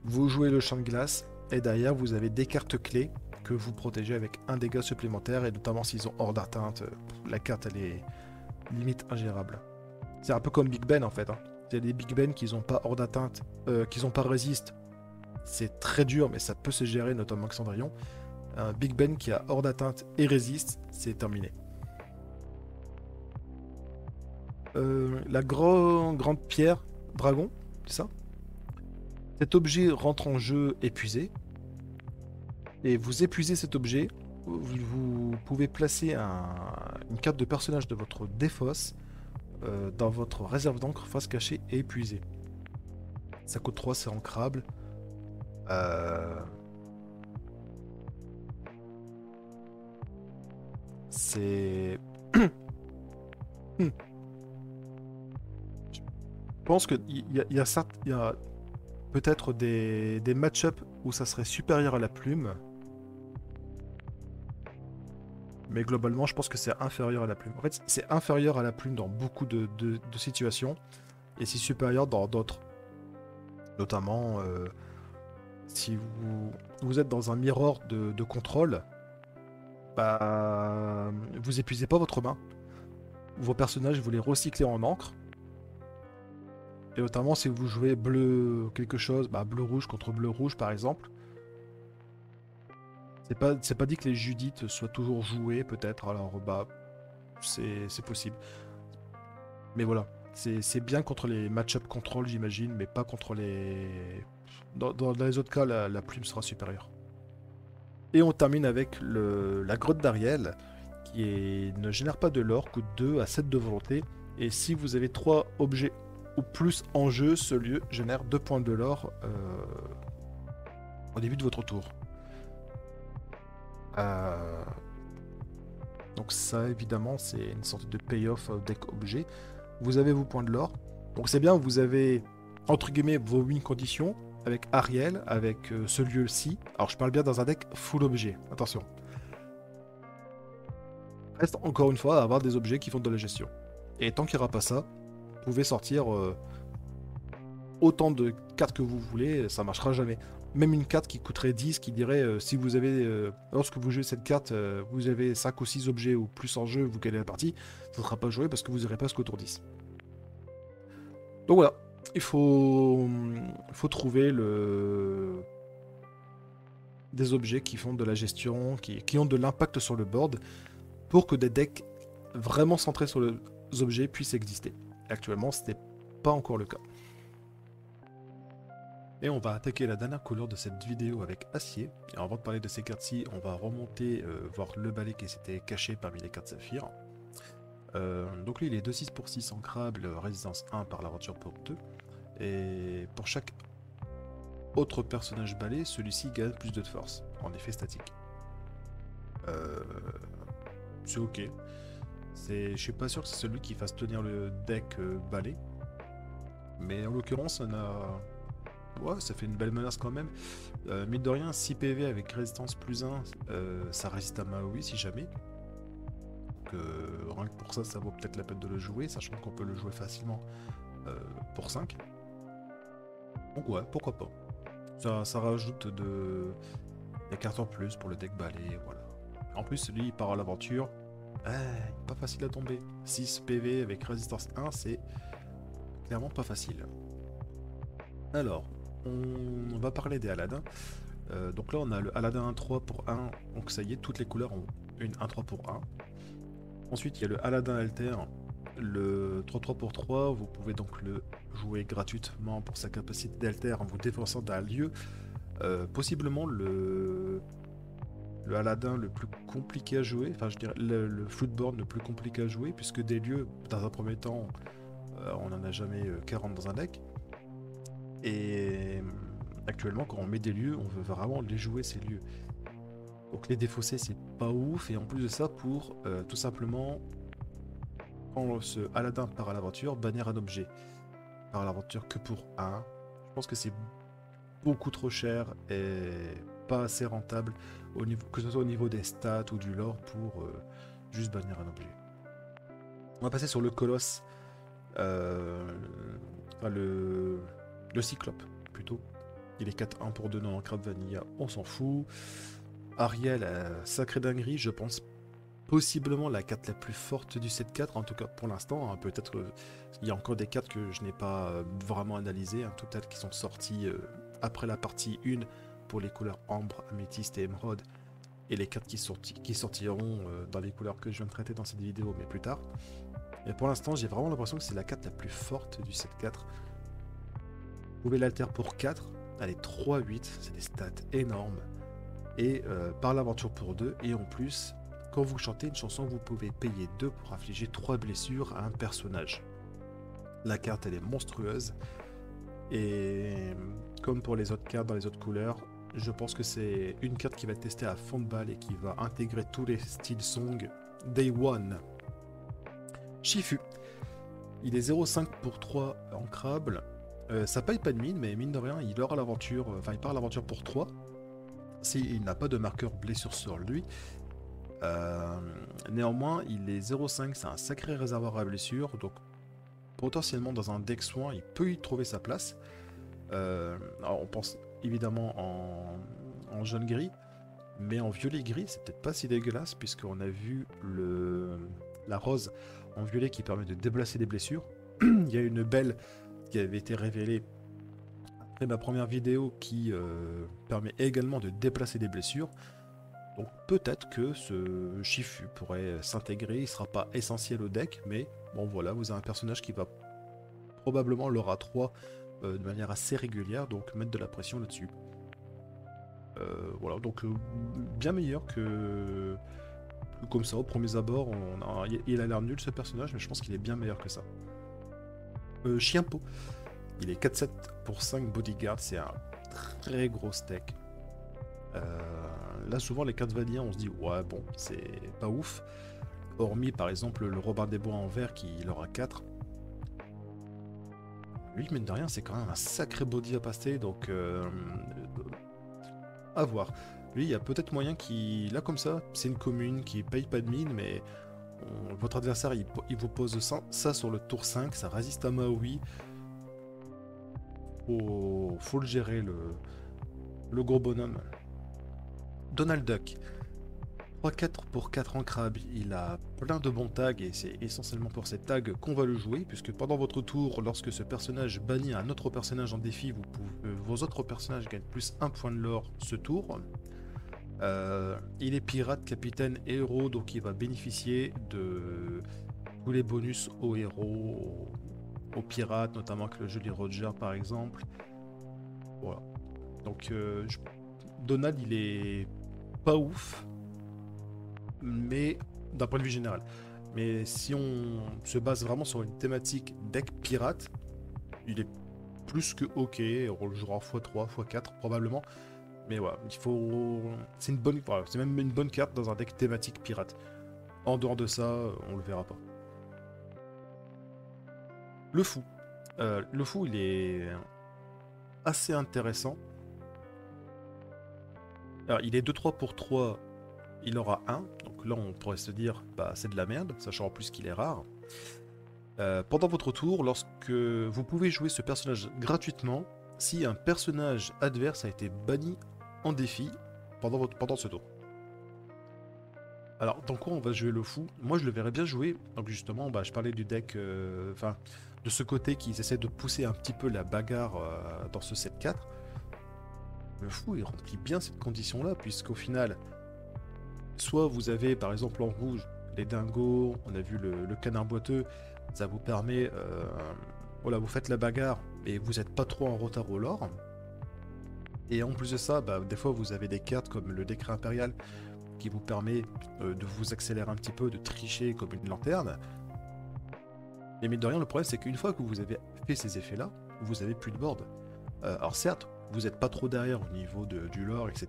vous jouer le champ de glace et derrière vous avez des cartes clés que vous protégez avec un dégât supplémentaire et notamment s'ils ont hors d'atteinte, la carte elle est limite ingérable. C'est un peu comme Big Ben en fait. Hein. Il y a des Big Ben qui n'ont pas hors d'atteinte, qui n'ont pas résiste. C'est très dur mais ça peut se gérer notamment avec Cendrillon. Un Big Ben qui a hors d'atteinte et résiste, c'est terminé. La grande pierre dragon, c'est ça? Cet objet rentre en jeu épuisé. Et vous épuisez cet objet. Vous pouvez placer une carte de personnage de votre défausse dans votre réserve d'encre face cachée et épuisée. Ça coûte 3, c'est ancrable. C'est... Je pense qu'il y a peut-être des match-up où ça serait supérieur à la plume. Mais globalement, je pense que c'est inférieur à la plume. En fait, c'est inférieur à la plume dans beaucoup de situations. Et c'est supérieur dans d'autres. Notamment, si vous êtes dans un mirror de contrôle, bah, vous épuisez pas votre main. Vos personnages, vous les recyclez en encre. Et notamment si vous jouez bleu quelque chose, bah bleu-rouge contre bleu-rouge par exemple. C'est pas dit que les Judith soient toujours jouées peut-être, alors bah c'est possible. Mais voilà, c'est bien contre les match-up control j'imagine, mais pas contre les... Dans les autres cas, la plume sera supérieure. Et on termine avec la grotte d'Ariel, ne génère pas de l'or, coûte 2 à 7 de volonté. Et si vous avez 3 objets ou plus en jeu, ce lieu génère 2 points de l'or au début de votre tour. Donc ça, évidemment, c'est une sorte de payoff deck objet. Vous avez vos points de l'or. Donc c'est bien, vous avez, entre guillemets, vos win conditions avec Ariel, avec ce lieu-ci. Alors je parle bien dans un deck full objet, attention. Reste encore une fois à avoir des objets qui font de la gestion. Et tant qu'il n'y aura pas ça, vous pouvez sortir autant de cartes que vous voulez, ça marchera jamais. Même une carte qui coûterait 10, qui dirait si vous avez, lorsque vous jouez cette carte, vous avez 5 ou 6 objets ou plus en jeu, vous gagnez la partie, ça ne sera pas joué parce que vous n'irez pas jusqu'au tour 10. Donc voilà, il faut trouver des objets qui font de la gestion, qui ont de l'impact sur le board, pour que des decks vraiment centrés sur les objets puissent exister. Et actuellement, ce n'est pas encore le cas. Et on va attaquer la dernière couleur de cette vidéo avec acier. Et avant de parler de ces cartes-ci, on va remonter voir le balai qui s'était caché parmi les cartes saphir. Donc lui il est 2-6 pour 6 ancrable, résistance 1 par l'aventure pour 2. Et pour chaque autre personnage balai, celui-ci gagne plus de force, en effet statique. C'est ok. Je suis pas sûr que c'est celui qui fasse tenir le deck balai. Mais en l'occurrence on a... Ouais, ça fait une belle menace quand même. Mine de rien, 6 PV avec résistance plus 1, ça résiste à Maui si jamais. Donc, rien que pour ça, ça vaut peut-être la peine de le jouer, sachant qu'on peut le jouer facilement pour 5. Donc ouais, pourquoi pas. Ça rajoute des cartes en plus pour le deck balai, voilà. En plus, lui, il part à l'aventure. Pas facile à tomber. 6 PV avec résistance 1, c'est clairement pas facile. Alors, on va parler des Aladins. Donc là, on a le Aladin 1-3 pour 1. Donc ça y est, toutes les couleurs ont une 1-3 pour 1. Ensuite, il y a le Aladin Alter, le 3-3 pour 3. Vous pouvez donc le jouer gratuitement pour sa capacité d'Alter en vous défonçant d'un lieu. Possiblement le Aladin le plus compliqué à jouer. Enfin, je dirais le footboard le plus compliqué à jouer, puisque des lieux, dans un premier temps, on n'en a jamais 40 dans un deck. Et actuellement, quand on met des lieux, on veut vraiment les jouer ces lieux. Donc les défausser, c'est pas ouf. Et en plus de ça, pour tout simplement, quand ce Aladdin part à l'aventure, bannir un objet. Part à l'aventure que pour un. Je pense que c'est beaucoup trop cher et pas assez rentable, au niveau, que ce soit au niveau des stats ou du lore, pour juste bannir un objet. On va passer sur le Colosse. Enfin, le Cyclope, plutôt. Il est 4-1 pour 2 dans Crab Vanilla, on s'en fout. Ariel, sacré dinguerie, je pense possiblement la carte la plus forte du 7-4, en tout cas pour l'instant. Hein, peut-être qu'il y a encore des cartes que je n'ai pas vraiment analysées, hein, peut-être qui sont sorties après la partie 1 pour les couleurs ambre, améthyste et émeraude, et les cartes qui sortiront dans les couleurs que je viens de traiter dans cette vidéo, mais plus tard. Et pour l'instant, j'ai vraiment l'impression que c'est la carte la plus forte du 7-4. Vous pouvez l'alter pour 4, elle est 3-8, c'est des stats énormes. Et par l'aventure pour 2, et en plus, quand vous chantez une chanson, vous pouvez payer 2 pour infliger 3 blessures à un personnage. La carte, elle est monstrueuse. Et comme pour les autres cartes dans les autres couleurs, je pense que c'est une carte qui va être testée à fond de balle et qui va intégrer tous les styles song Day One. Shifu. Il est 0,5 pour 3 ancrable. Ça paye pas de mine, mais mine de rien, il aura l'aventure. Enfin, il part à l'aventure pour 3. S'il n'a pas de marqueur blessure sur lui. Néanmoins, il est 0,5, c'est un sacré réservoir à blessure. Donc, potentiellement, dans un deck soin, il peut y trouver sa place. Alors on pense évidemment en jaune gris, mais en violet gris, c'est peut-être pas si dégueulasse, puisqu'on a vu la rose en violet qui permet de déplacer des blessures. Il y a une belle qui avait été révélée après ma première vidéo qui permet également de déplacer des blessures. Donc peut-être que ce Shifu pourrait s'intégrer, il sera pas essentiel au deck, mais bon voilà, vous avez un personnage qui va probablement l'aura 3 de manière assez régulière, donc mettre de la pression là-dessus. Voilà, donc bien meilleur que comme ça au premier abord. Il a l'air nul ce personnage, mais je pense qu'il est bien meilleur que ça. Chienpo, il est 4-7 pour 5 bodyguard, c'est un très gros steak. Là souvent les cartes vanilla on se dit ouais bon c'est pas ouf, hormis par exemple le Robin des Bois en vert qui l'aura 4. Lui mine de rien c'est quand même un sacré body à passer, donc à voir. Lui il y a peut-être moyen qu'il, là comme ça c'est une commune qui paye pas de mine, mais votre adversaire il vous pose ça sur le tour 5, ça résiste à Maui. Faut le gérer le gros bonhomme. Donald Duck, 3-4 pour 4 en crabe, il a plein de bons tags et c'est essentiellement pour ces tags qu'on va le jouer, puisque pendant votre tour, lorsque ce personnage bannit un autre personnage en défi, vos autres personnages gagnent plus 1 point de lore ce tour. Il est pirate, capitaine et héros, donc il va bénéficier de tous les bonus aux héros, aux pirates, notamment avec le Jolly Roger par exemple. Voilà. Donc Donald il est pas ouf, mais d'un point de vue général. Mais si on se base vraiment sur une thématique deck pirate, il est plus que ok. On le jouera x3, x4 probablement. Mais voilà, il faut. C'est une bonne. Voilà, c'est même une bonne carte dans un deck thématique pirate. En dehors de ça, on le verra pas. Le fou. Le fou, il est assez intéressant. Alors, il est 2-3 pour 3, il aura 1. Donc là, on pourrait se dire, bah c'est de la merde, sachant en plus qu'il est rare. Pendant votre tour, lorsque vous pouvez jouer ce personnage gratuitement, si un personnage adverse a été banni en défi pendant ce tour. Alors, dans quoi on va jouer le fou? Moi, je le verrais bien jouer. Donc justement, bah, je parlais du deck, enfin, de ce côté qu'ils essaient de pousser un petit peu la bagarre dans ce 7-4. Le fou, il remplit bien cette condition-là, puisqu'au final, soit vous avez, par exemple, en rouge, les dingos, on a vu le canard boiteux, ça vous permet, voilà, vous faites la bagarre, et vous n'êtes pas trop en retard au lore. Et en plus de ça, bah, des fois, vous avez des cartes comme le décret impérial, qui vous permet de vous accélérer un petit peu, de tricher comme une lanterne. Mais mine de rien, le problème c'est qu'une fois que vous avez fait ces effets-là, vous avez plus de board. Alors certes, vous n'êtes pas trop derrière au niveau du lore, etc.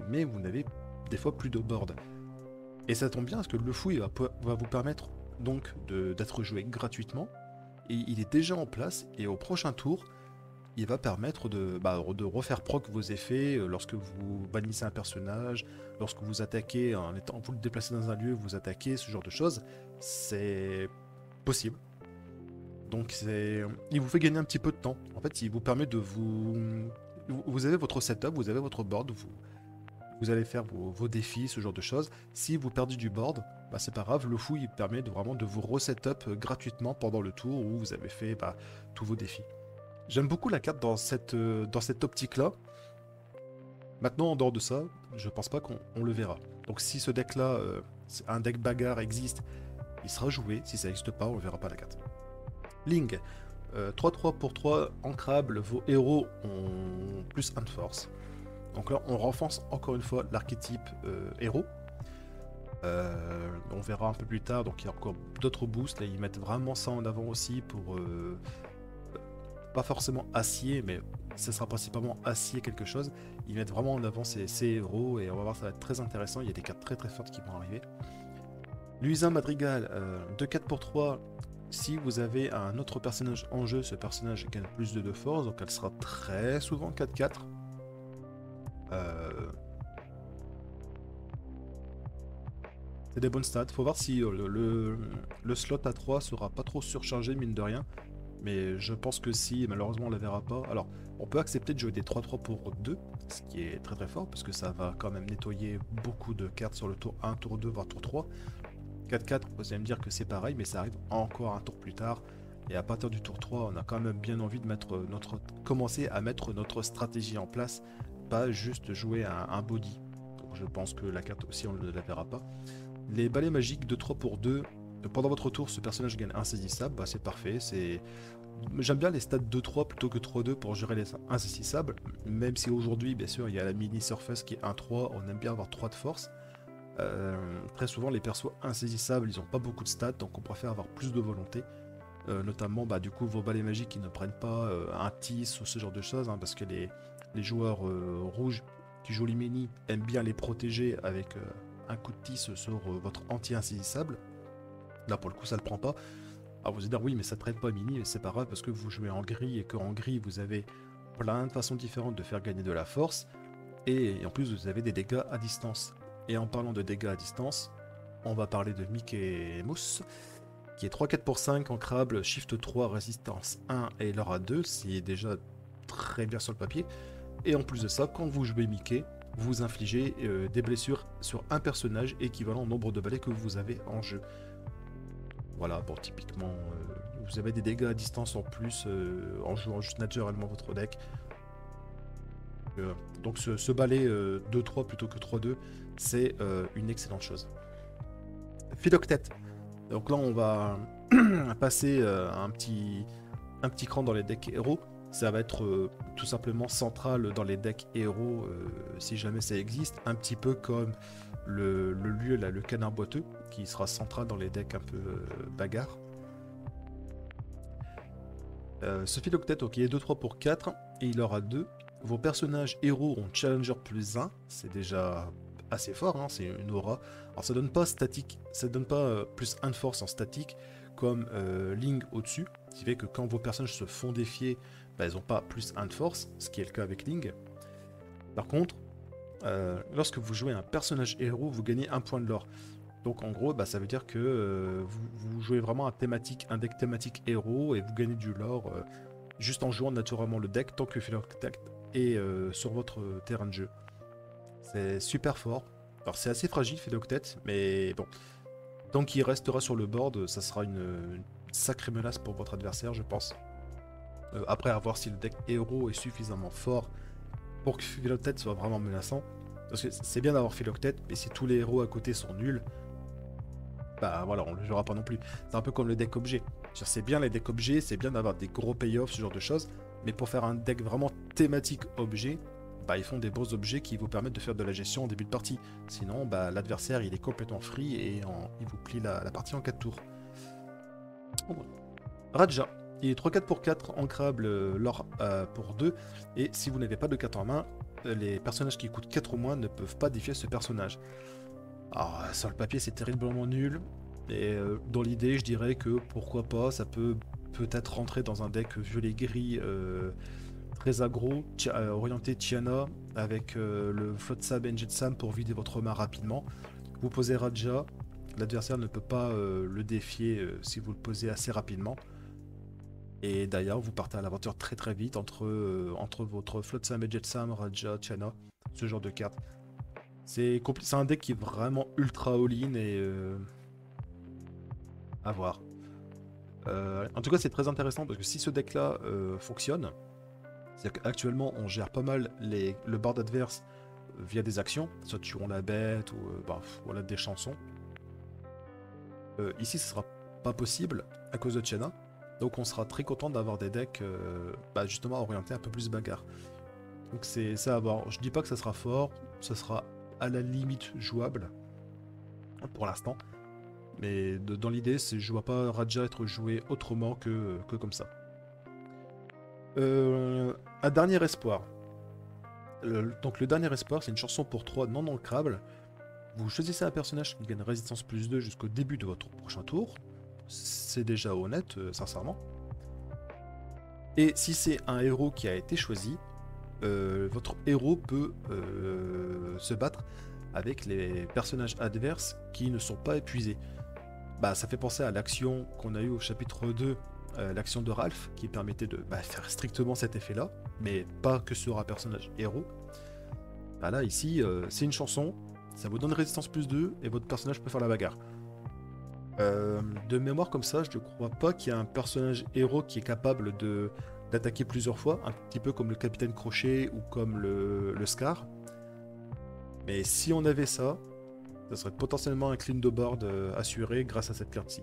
Mais vous n'avez des fois plus de board. Et ça tombe bien parce que le fouille va vous permettre donc d'être joué gratuitement. Et il est déjà en place et au prochain tour, il va permettre de refaire proc vos effets lorsque vous bannissez un personnage, lorsque vous attaquez, vous le déplacez dans un lieu, vous attaquez, ce genre de choses. C'est possible. Donc il vous fait gagner un petit peu de temps. En fait, il vous permet de vous avez votre setup, vous avez votre board, vous allez faire vos défis, ce genre de choses. Si vous perdez du board, bah c'est pas grave, le fou il permet vraiment de vous resetup gratuitement pendant le tour où vous avez fait tous vos défis. J'aime beaucoup la carte dans cette optique-là. Maintenant, en dehors de ça, je pense pas qu'on le verra. Donc si ce deck-là, un deck bagarre existe, il sera joué. Si ça n'existe pas, on ne verra pas la carte. Ling, 3-3 pour 3, ancrable, vos héros ont plus 1 de force. Donc là, on renforce encore une fois l'archétype héros. On verra un peu plus tard, donc il y a encore d'autres boosts. Là, ils mettent vraiment ça en avant aussi pour... pas forcément acier, mais ce sera principalement acier quelque chose. Ils mettent vraiment en avant ces héros et on va voir, ça va être très intéressant. Il y a des cartes très très fortes qui vont arriver. Luisin Madrigal, 2-4 pour 3. Si vous avez un autre personnage en jeu, ce personnage gagne plus de force, donc elle sera très souvent 4-4. C'est des bonnes stats. Faut voir si le slot à 3 sera pas trop surchargé, mine de rien. Mais je pense que si, malheureusement on la verra pas. Alors, on peut accepter de jouer des 3-3 pour 2, ce qui est très très fort, parce que ça va quand même nettoyer beaucoup de cartes sur le tour 1, tour 2, voire tour 3. 4-4, vous allez me dire que c'est pareil, mais ça arrive encore un tour plus tard. Et à partir du tour 3, on a quand même bien envie de commencer à mettre notre stratégie en place, pas juste jouer un body. Donc je pense que la carte aussi, on ne la verra pas. Les balais magiques de 3 pour 2, pendant votre tour, ce personnage gagne insaisissable, bah c'est parfait. J'aime bien les stats 2-3 plutôt que 3-2 pour gérer les insaisissables, même si aujourd'hui, bien sûr, il y a la mini surface qui est 1-3, on aime bien avoir 3 de force. Très souvent, les persos insaisissables, ils n'ont pas beaucoup de stats, donc on préfère avoir plus de volonté. Notamment, du coup, vos balais magiques qui ne prennent pas un tis ou ce genre de choses, hein, parce que les joueurs rouges qui jouent les mini aiment bien les protéger avec un coup de tis sur votre anti-insaisissable. Là, pour le coup, ça ne le prend pas. Alors vous allez dire, oui, mais ça ne traite pas mini, mais c'est pas grave parce que vous jouez en gris et qu'en gris, vous avez plein de façons différentes de faire gagner de la force. Et en plus, vous avez des dégâts à distance. Et en parlant de dégâts à distance, on va parler de Mickey Mouse, qui est 3-4 pour 5, ancrable, shift 3, résistance 1 et l'aura 2, c'est déjà très bien sur le papier. Et en plus de ça, quand vous jouez Mickey, vous infligez des blessures sur un personnage équivalent au nombre de balais que vous avez en jeu. Voilà, bon, typiquement, vous avez des dégâts à distance en plus en jouant juste naturellement votre deck. Donc ce balai 2-3 plutôt que 3-2, c'est une excellente chose. Philoctète. Donc là, on va passer un petit cran dans les decks héros. Ça va être tout simplement central dans les decks héros, si jamais ça existe. Un petit peu comme le lieu, là, le canard boiteux, qui sera central dans les decks un peu bagarre. Ce Philoctète, ok, 2-3 pour 4, et il aura 2. Vos personnages héros ont Challenger plus 1, c'est déjà assez fort, hein, c'est une aura. Alors ça donne pas statique, ça donne pas plus 1 de force en statique comme Ling au-dessus, ce qui fait que quand vos personnages se font défier, ils n'ont pas plus 1 de force, ce qui est le cas avec Ling. Par contre, lorsque vous jouez un personnage héros, vous gagnez 1 point de lore. Donc en gros, ça veut dire que vous jouez vraiment un deck thématique héros et vous gagnez du lore juste en jouant naturellement le deck tant que Philoctète est sur votre terrain de jeu. C'est super fort. Alors c'est assez fragile Philoctète, mais bon, tant qu'il restera sur le board, ça sera une sacrée menace pour votre adversaire, je pense. Après, à voir si le deck héros est suffisamment fort pour que Philoctète soit vraiment menaçant. Parce que c'est bien d'avoir Philoctète, mais si tous les héros à côté sont nuls, voilà, on le jouera pas non plus. C'est un peu comme le deck objet. C'est bien les decks objets, c'est bien d'avoir des gros payoffs, ce genre de choses, mais pour faire un deck vraiment thématique objet, ils font des beaux objets qui vous permettent de faire de la gestion en début de partie. Sinon, l'adversaire il est complètement free et il vous plie la partie en 4 tours. Raja. Il est 3-4 pour 4 ancrable lors pour 2. Et si vous n'avez pas de 4 en main, les personnages qui coûtent 4 ou moins ne peuvent pas défier ce personnage. Alors, sur le papier, c'est terriblement nul. Et dans l'idée, je dirais que pourquoi pas, ça peut peut-être rentrer dans un deck violet-gris très aggro, orienté Tiana, avec le Flotsam et Jetsam pour vider votre main rapidement. Vous posez Raja, l'adversaire ne peut pas le défier si vous le posez assez rapidement. Et d'ailleurs, vous partez à l'aventure très très vite entre votre Flotsam et Jetsam, Raja, Tiana, ce genre de cartes. C'est un deck qui est vraiment ultra all-in et à voir. En tout cas, c'est très intéressant parce que si ce deck-là fonctionne, c'est-à-dire qu'actuellement on gère pas mal le board adverse via des actions, soit tuons la bête ou voilà, des chansons. Ici, ce sera pas possible à cause de Tiana, donc on sera très content d'avoir des decks justement orientés un peu plus bagarre. Donc c'est ça à voir. Je dis pas que ça sera fort, ça sera à la limite jouable pour l'instant. Mais dans l'idée, je vois pas Raja être joué autrement que comme ça. Un dernier espoir. Donc le dernier espoir, c'est une chanson pour 3 non ancrables. Vous choisissez un personnage qui gagne résistance plus 2 jusqu'au début de votre prochain tour. C'est déjà honnête, sincèrement. Et si c'est un héros qui a été choisi, votre héros peut se battre avec les personnages adverses qui ne sont pas épuisés. Bah, ça fait penser à l'action qu'on a eu au chapitre 2, l'action de Ralph, qui permettait de faire strictement cet effet-là, mais pas que sur un personnage héros. Bah là, ici, c'est une chanson, ça vous donne résistance plus 2, et votre personnage peut faire la bagarre. De mémoire comme ça, je ne crois pas qu'il y a un personnage héros qui est capable d'attaquer plusieurs fois, un petit peu comme le Capitaine Crochet ou comme le Scar. Mais si on avait ça, ça serait potentiellement un clean de board assuré grâce à cette carte-ci.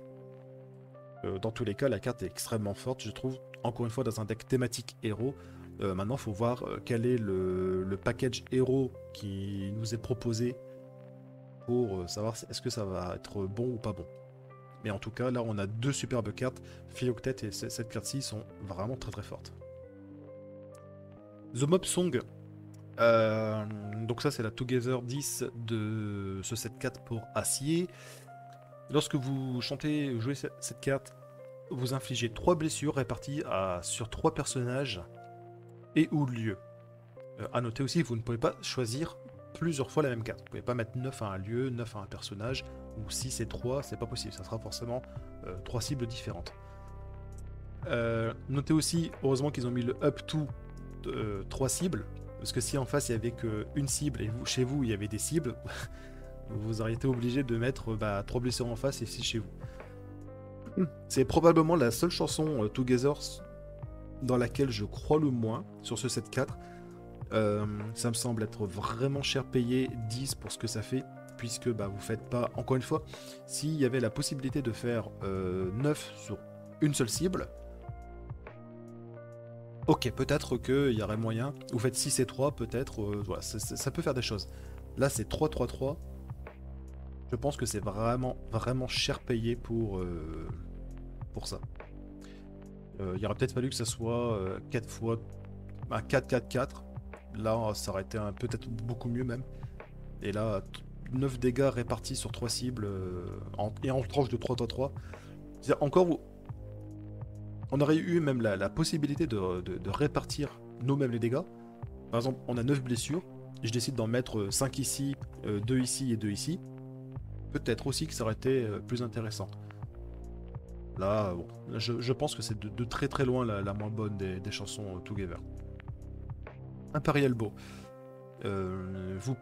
Dans tous les cas, la carte est extrêmement forte, je trouve, encore une fois, dans un deck thématique héros. Maintenant, il faut voir quel est le package héros qui nous est proposé pour savoir est-ce que ça va être bon ou pas bon. Mais en tout cas, là, on a deux superbes cartes. Philoctet et cette carte-ci sont vraiment très très fortes. The Mob Song. Donc ça, c'est la Together 10 de ce set 4 pour acier. Lorsque vous jouez cette carte, vous infligez 3 blessures réparties sur 3 personnages et ou lieux. A noter aussi, vous ne pouvez pas choisir plusieurs fois la même carte. Vous ne pouvez pas mettre 9 à un lieu, 9 à un personnage, ou si c'est 3, c'est pas possible. Ça sera forcément 3 cibles différentes. Notez aussi, heureusement qu'ils ont mis le up to 3 cibles, parce que si en face il y avait qu'une cible et chez vous il y avait des cibles, vous auriez été obligé de mettre 3 blessures en face et 6 chez vous. C'est probablement la seule chanson Together dans laquelle je crois le moins sur ce set 4. Ça me semble être vraiment cher payé, 10 pour ce que ça fait, puisque vous faites pas, encore une fois, s'il y avait la possibilité de faire 9 sur une seule cible, ok, peut-être qu'il y aurait moyen, vous faites 6 et 3 peut-être, voilà, ça peut faire des choses. Là c'est 3-3-3, je pense que c'est vraiment, vraiment cher payé pour ça. Il aurait peut-être fallu que ça soit 4 fois 4-4-4. Là, ça aurait été peut-être beaucoup mieux même. Et là, 9 dégâts répartis sur 3 cibles et en tranche de 3-3-3. Encore, on aurait eu même la possibilité de répartir nous-mêmes les dégâts. Par exemple, on a 9 blessures. Je décide d'en mettre 5 ici, 2 ici et 2 ici. Peut-être aussi que ça aurait été plus intéressant. Là, bon, je pense que c'est de très très loin la moins bonne des chansons Together. Imperial Bow. Vous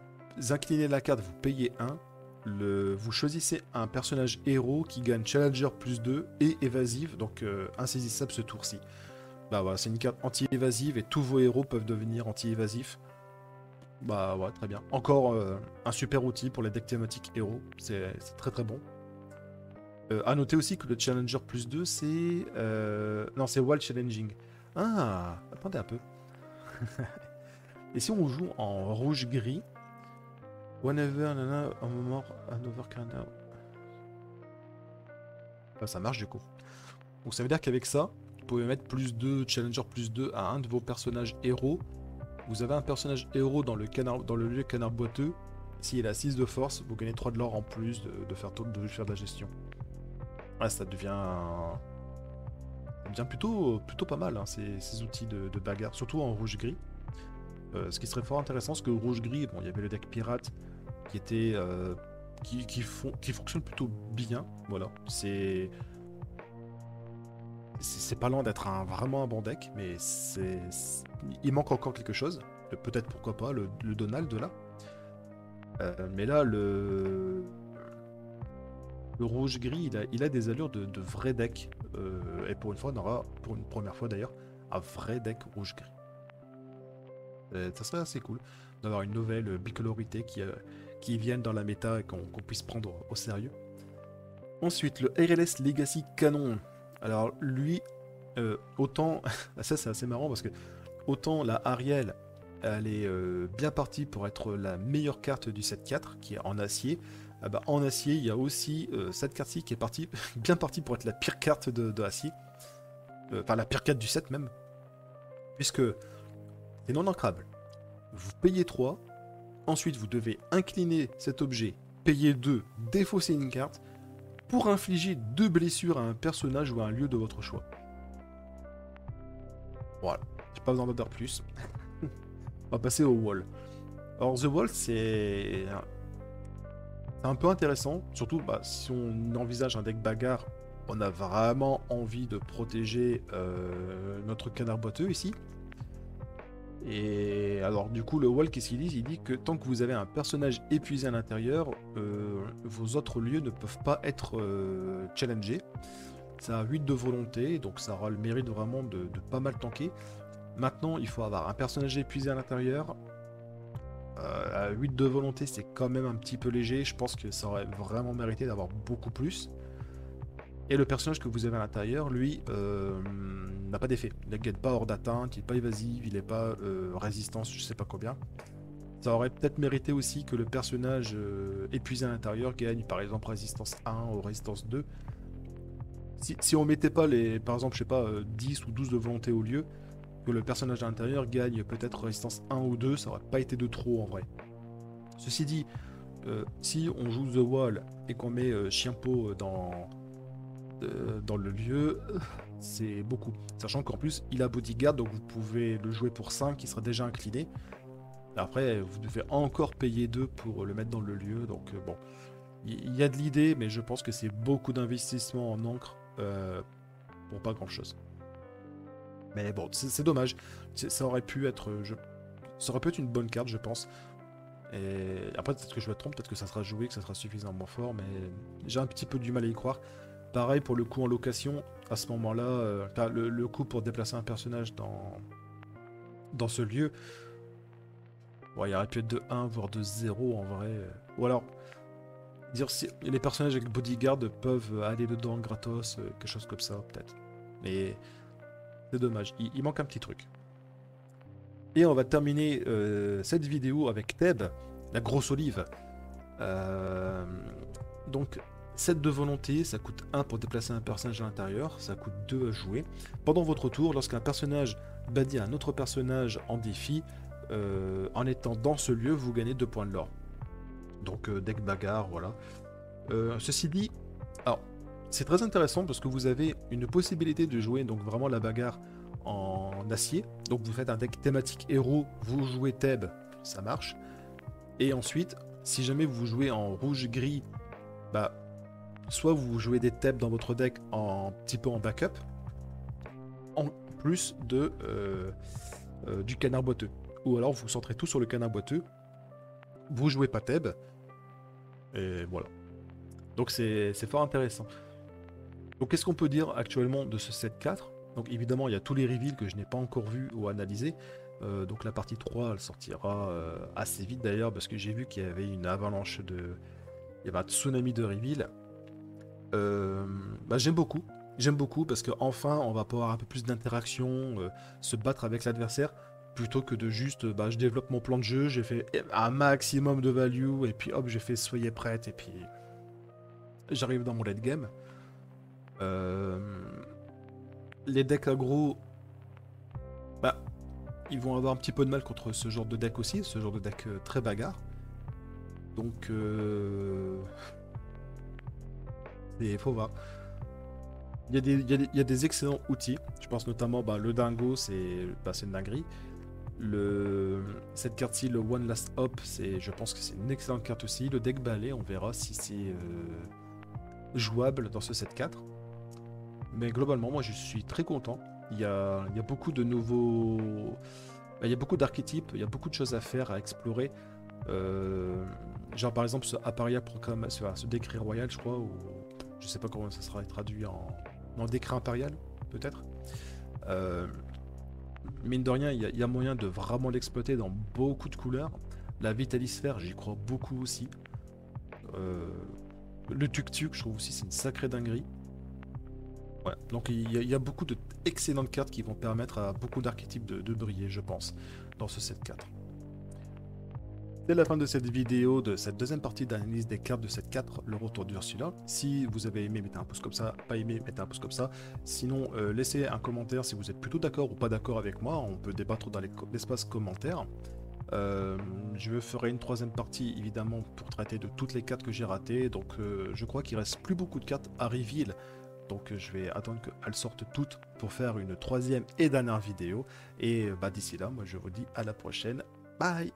inclinez la carte, vous payez 1. Vous choisissez un personnage héros qui gagne Challenger plus 2 et évasive, donc insaisissable ce tour-ci. Voilà, c'est une carte anti-évasive et tous vos héros peuvent devenir anti-évasifs. Ouais, très bien. Encore un super outil pour les decks thématiques héros, c'est très très bon. A noter aussi que le Challenger plus 2, c'est... Non, c'est Wild Challenging. Ah, attendez un peu. Et si on joue en rouge-gris, whenever, un moment, another kind of... Ça marche du coup. Donc ça veut dire qu'avec ça, vous pouvez mettre plus 2, Challenger plus 2 à un de vos personnages héros. Vous avez un personnage héros dans le lieu canard boiteux. S'il a 6 de force, vous gagnez 3 de l'or en plus de faire de la gestion. Ouais, ça devient plutôt pas mal, hein, ces outils de bagarre, surtout en rouge-gris. Ce qui serait fort intéressant, parce que rouge-gris, bon, il y avait le deck pirate qui était qui fonctionne plutôt bien. Voilà, c'est pas loin d'être vraiment un bon deck, mais il manque encore quelque chose. Peut-être, pourquoi pas, le Donald là. Mais là, le rouge-gris, il a des allures de vrai deck. Et pour une fois, on aura, pour une première fois d'ailleurs, un vrai deck rouge-gris. Ça serait assez cool d'avoir une nouvelle bicolorité qui vienne dans la méta et qu'on puisse prendre au sérieux. Ensuite, le RLS Legacy Canon. Alors lui, autant... ça c'est assez marrant parce que autant la Ariel, elle est bien partie pour être la meilleure carte du set 4, qui est en acier. Ah bah, en acier, il y a aussi cette carte-ci qui est bien partie pour être la pire carte de acier. Enfin, la pire carte du set même. Puisque c'est non ancrable. Vous payez 3, ensuite vous devez incliner cet objet, payer 2, défausser une carte, pour infliger 2 blessures à un personnage ou à un lieu de votre choix. Voilà, j'ai pas besoin d'en dire plus. On va passer au wall. Alors The Wall, c'est un peu intéressant, surtout si on envisage un deck bagarre, on a vraiment envie de protéger notre canard boiteux ici. Et alors du coup le wall, qu'est-ce qu'il dit? Il dit que tant que vous avez un personnage épuisé à l'intérieur, vos autres lieux ne peuvent pas être challengés. Ça a 8 de volonté, donc ça aura le mérite vraiment de pas mal tanker. Maintenant il faut avoir un personnage épuisé à l'intérieur. À 8 de volonté, c'est quand même un petit peu léger. Je pense que ça aurait vraiment mérité d'avoir beaucoup plus. Et le personnage que vous avez à l'intérieur, lui, n'a pas d'effet. Il ne gagne pas hors d'atteinte, il n'est pas évasif, il n'est pas résistance, je sais pas combien. Ça aurait peut-être mérité aussi que le personnage épuisé à l'intérieur gagne par exemple résistance 1 ou résistance 2. Si on mettait pas par exemple, je sais pas, 10 ou 12 de volonté au lieu, que le personnage à l'intérieur gagne peut-être résistance 1 ou 2, ça aurait pas été de trop en vrai. Ceci dit, si on joue The Wall et qu'on met Chiempo dans le lieu, c'est beaucoup. Sachant qu'en plus, il a Bodyguard, donc vous pouvez le jouer pour 5, qui sera déjà incliné. Après, vous devez encore payer 2 pour le mettre dans le lieu, donc bon. Il y a de l'idée, mais je pense que c'est beaucoup d'investissement en encre pour pas grand-chose. Mais bon, c'est dommage. Ça aurait pu être une bonne carte, je pense. Et après, peut-être que je me trompe, peut-être que ça sera joué, que ça sera suffisamment fort, mais j'ai un petit peu du mal à y croire. Pareil pour le coup en location, à ce moment-là, le coût pour déplacer un personnage dans ce lieu, il aurait pu être de 1 voire de 0 en vrai. Ou alors, dire si les personnages avec bodyguard peuvent aller dedans gratos, quelque chose comme ça peut-être. Mais c'est dommage, il manque un petit truc. Et on va terminer cette vidéo avec Theb, la grosse olive. Donc 7 de volonté, ça coûte 1 pour déplacer un personnage à l'intérieur, ça coûte 2 à jouer. Pendant votre tour, lorsqu'un personnage bannit un autre personnage en défi, en étant dans ce lieu, vous gagnez 2 points de l'or. Donc deck bagarre, voilà. Ceci dit, alors c'est très intéressant parce que vous avez une possibilité de jouer donc vraiment la bagarre en acier. Donc vous faites un deck thématique héros, vous jouez Theb, ça marche. Et ensuite, si jamais vous jouez en rouge-gris, soit vous jouez des Theb dans votre deck un petit peu en backup, en plus du canard boiteux. Ou alors vous centrez tout sur le canard boiteux, vous jouez pas Theb, et voilà. Donc c'est fort intéressant. Donc qu'est-ce qu'on peut dire actuellement de ce set 4? Donc évidemment il y a tous les reveals que je n'ai pas encore vus ou analysés. Donc la partie 3 elle sortira assez vite d'ailleurs, parce que j'ai vu qu'il y avait une avalanche il y avait un tsunami de reveal. J'aime beaucoup parce que enfin on va pouvoir un peu plus d'interaction, se battre avec l'adversaire, plutôt que de juste je développe mon plan de jeu, j'ai fait un maximum de value et puis hop j'ai fait soyez prête et puis j'arrive dans mon late game. Les decks aggro, bah, ils vont avoir un petit peu de mal contre ce genre de deck aussi, ce genre de deck très bagarre. Donc, il faut voir. Il y a des excellents outils. Je pense notamment le dingo, c'est une dinguerie. Cette carte-ci, le One Last Hop, je pense que c'est une excellente carte aussi. Le deck balai, on verra si c'est jouable dans ce set 4. Mais globalement, moi je suis très content. Il y a beaucoup de nouveaux. Il y a beaucoup d'archétypes, il y a beaucoup de choses à faire, à explorer. Genre par exemple ce Aparia Proclamation, ce décret royal, je crois, ou je sais pas comment ça sera traduit en décret impérial, peut-être. Euh, Mine de rien, il y a moyen de vraiment l'exploiter dans beaucoup de couleurs. La Vitalisphère, j'y crois beaucoup aussi. Euh, le Tuk-Tuk, je trouve aussi c'est une sacrée dinguerie. Ouais, donc il y a beaucoup d'excellentes cartes qui vont permettre à beaucoup d'archétypes de briller, je pense, dans ce set 4. C'est la fin de cette vidéo, de cette deuxième partie d'analyse des cartes de set 4, le retour d'Ursula. Si vous avez aimé, mettez un pouce comme ça, pas aimé, mettez un pouce comme ça. Sinon, laissez un commentaire si vous êtes plutôt d'accord ou pas d'accord avec moi, on peut débattre dans l'espace commentaire. Je ferai une troisième partie évidemment pour traiter de toutes les cartes que j'ai ratées, donc je crois qu'il reste plus beaucoup de cartes à reveal. Donc je vais attendre qu'elles sortent toutes pour faire une troisième et dernière vidéo. Et d'ici là, moi je vous dis à la prochaine. Bye!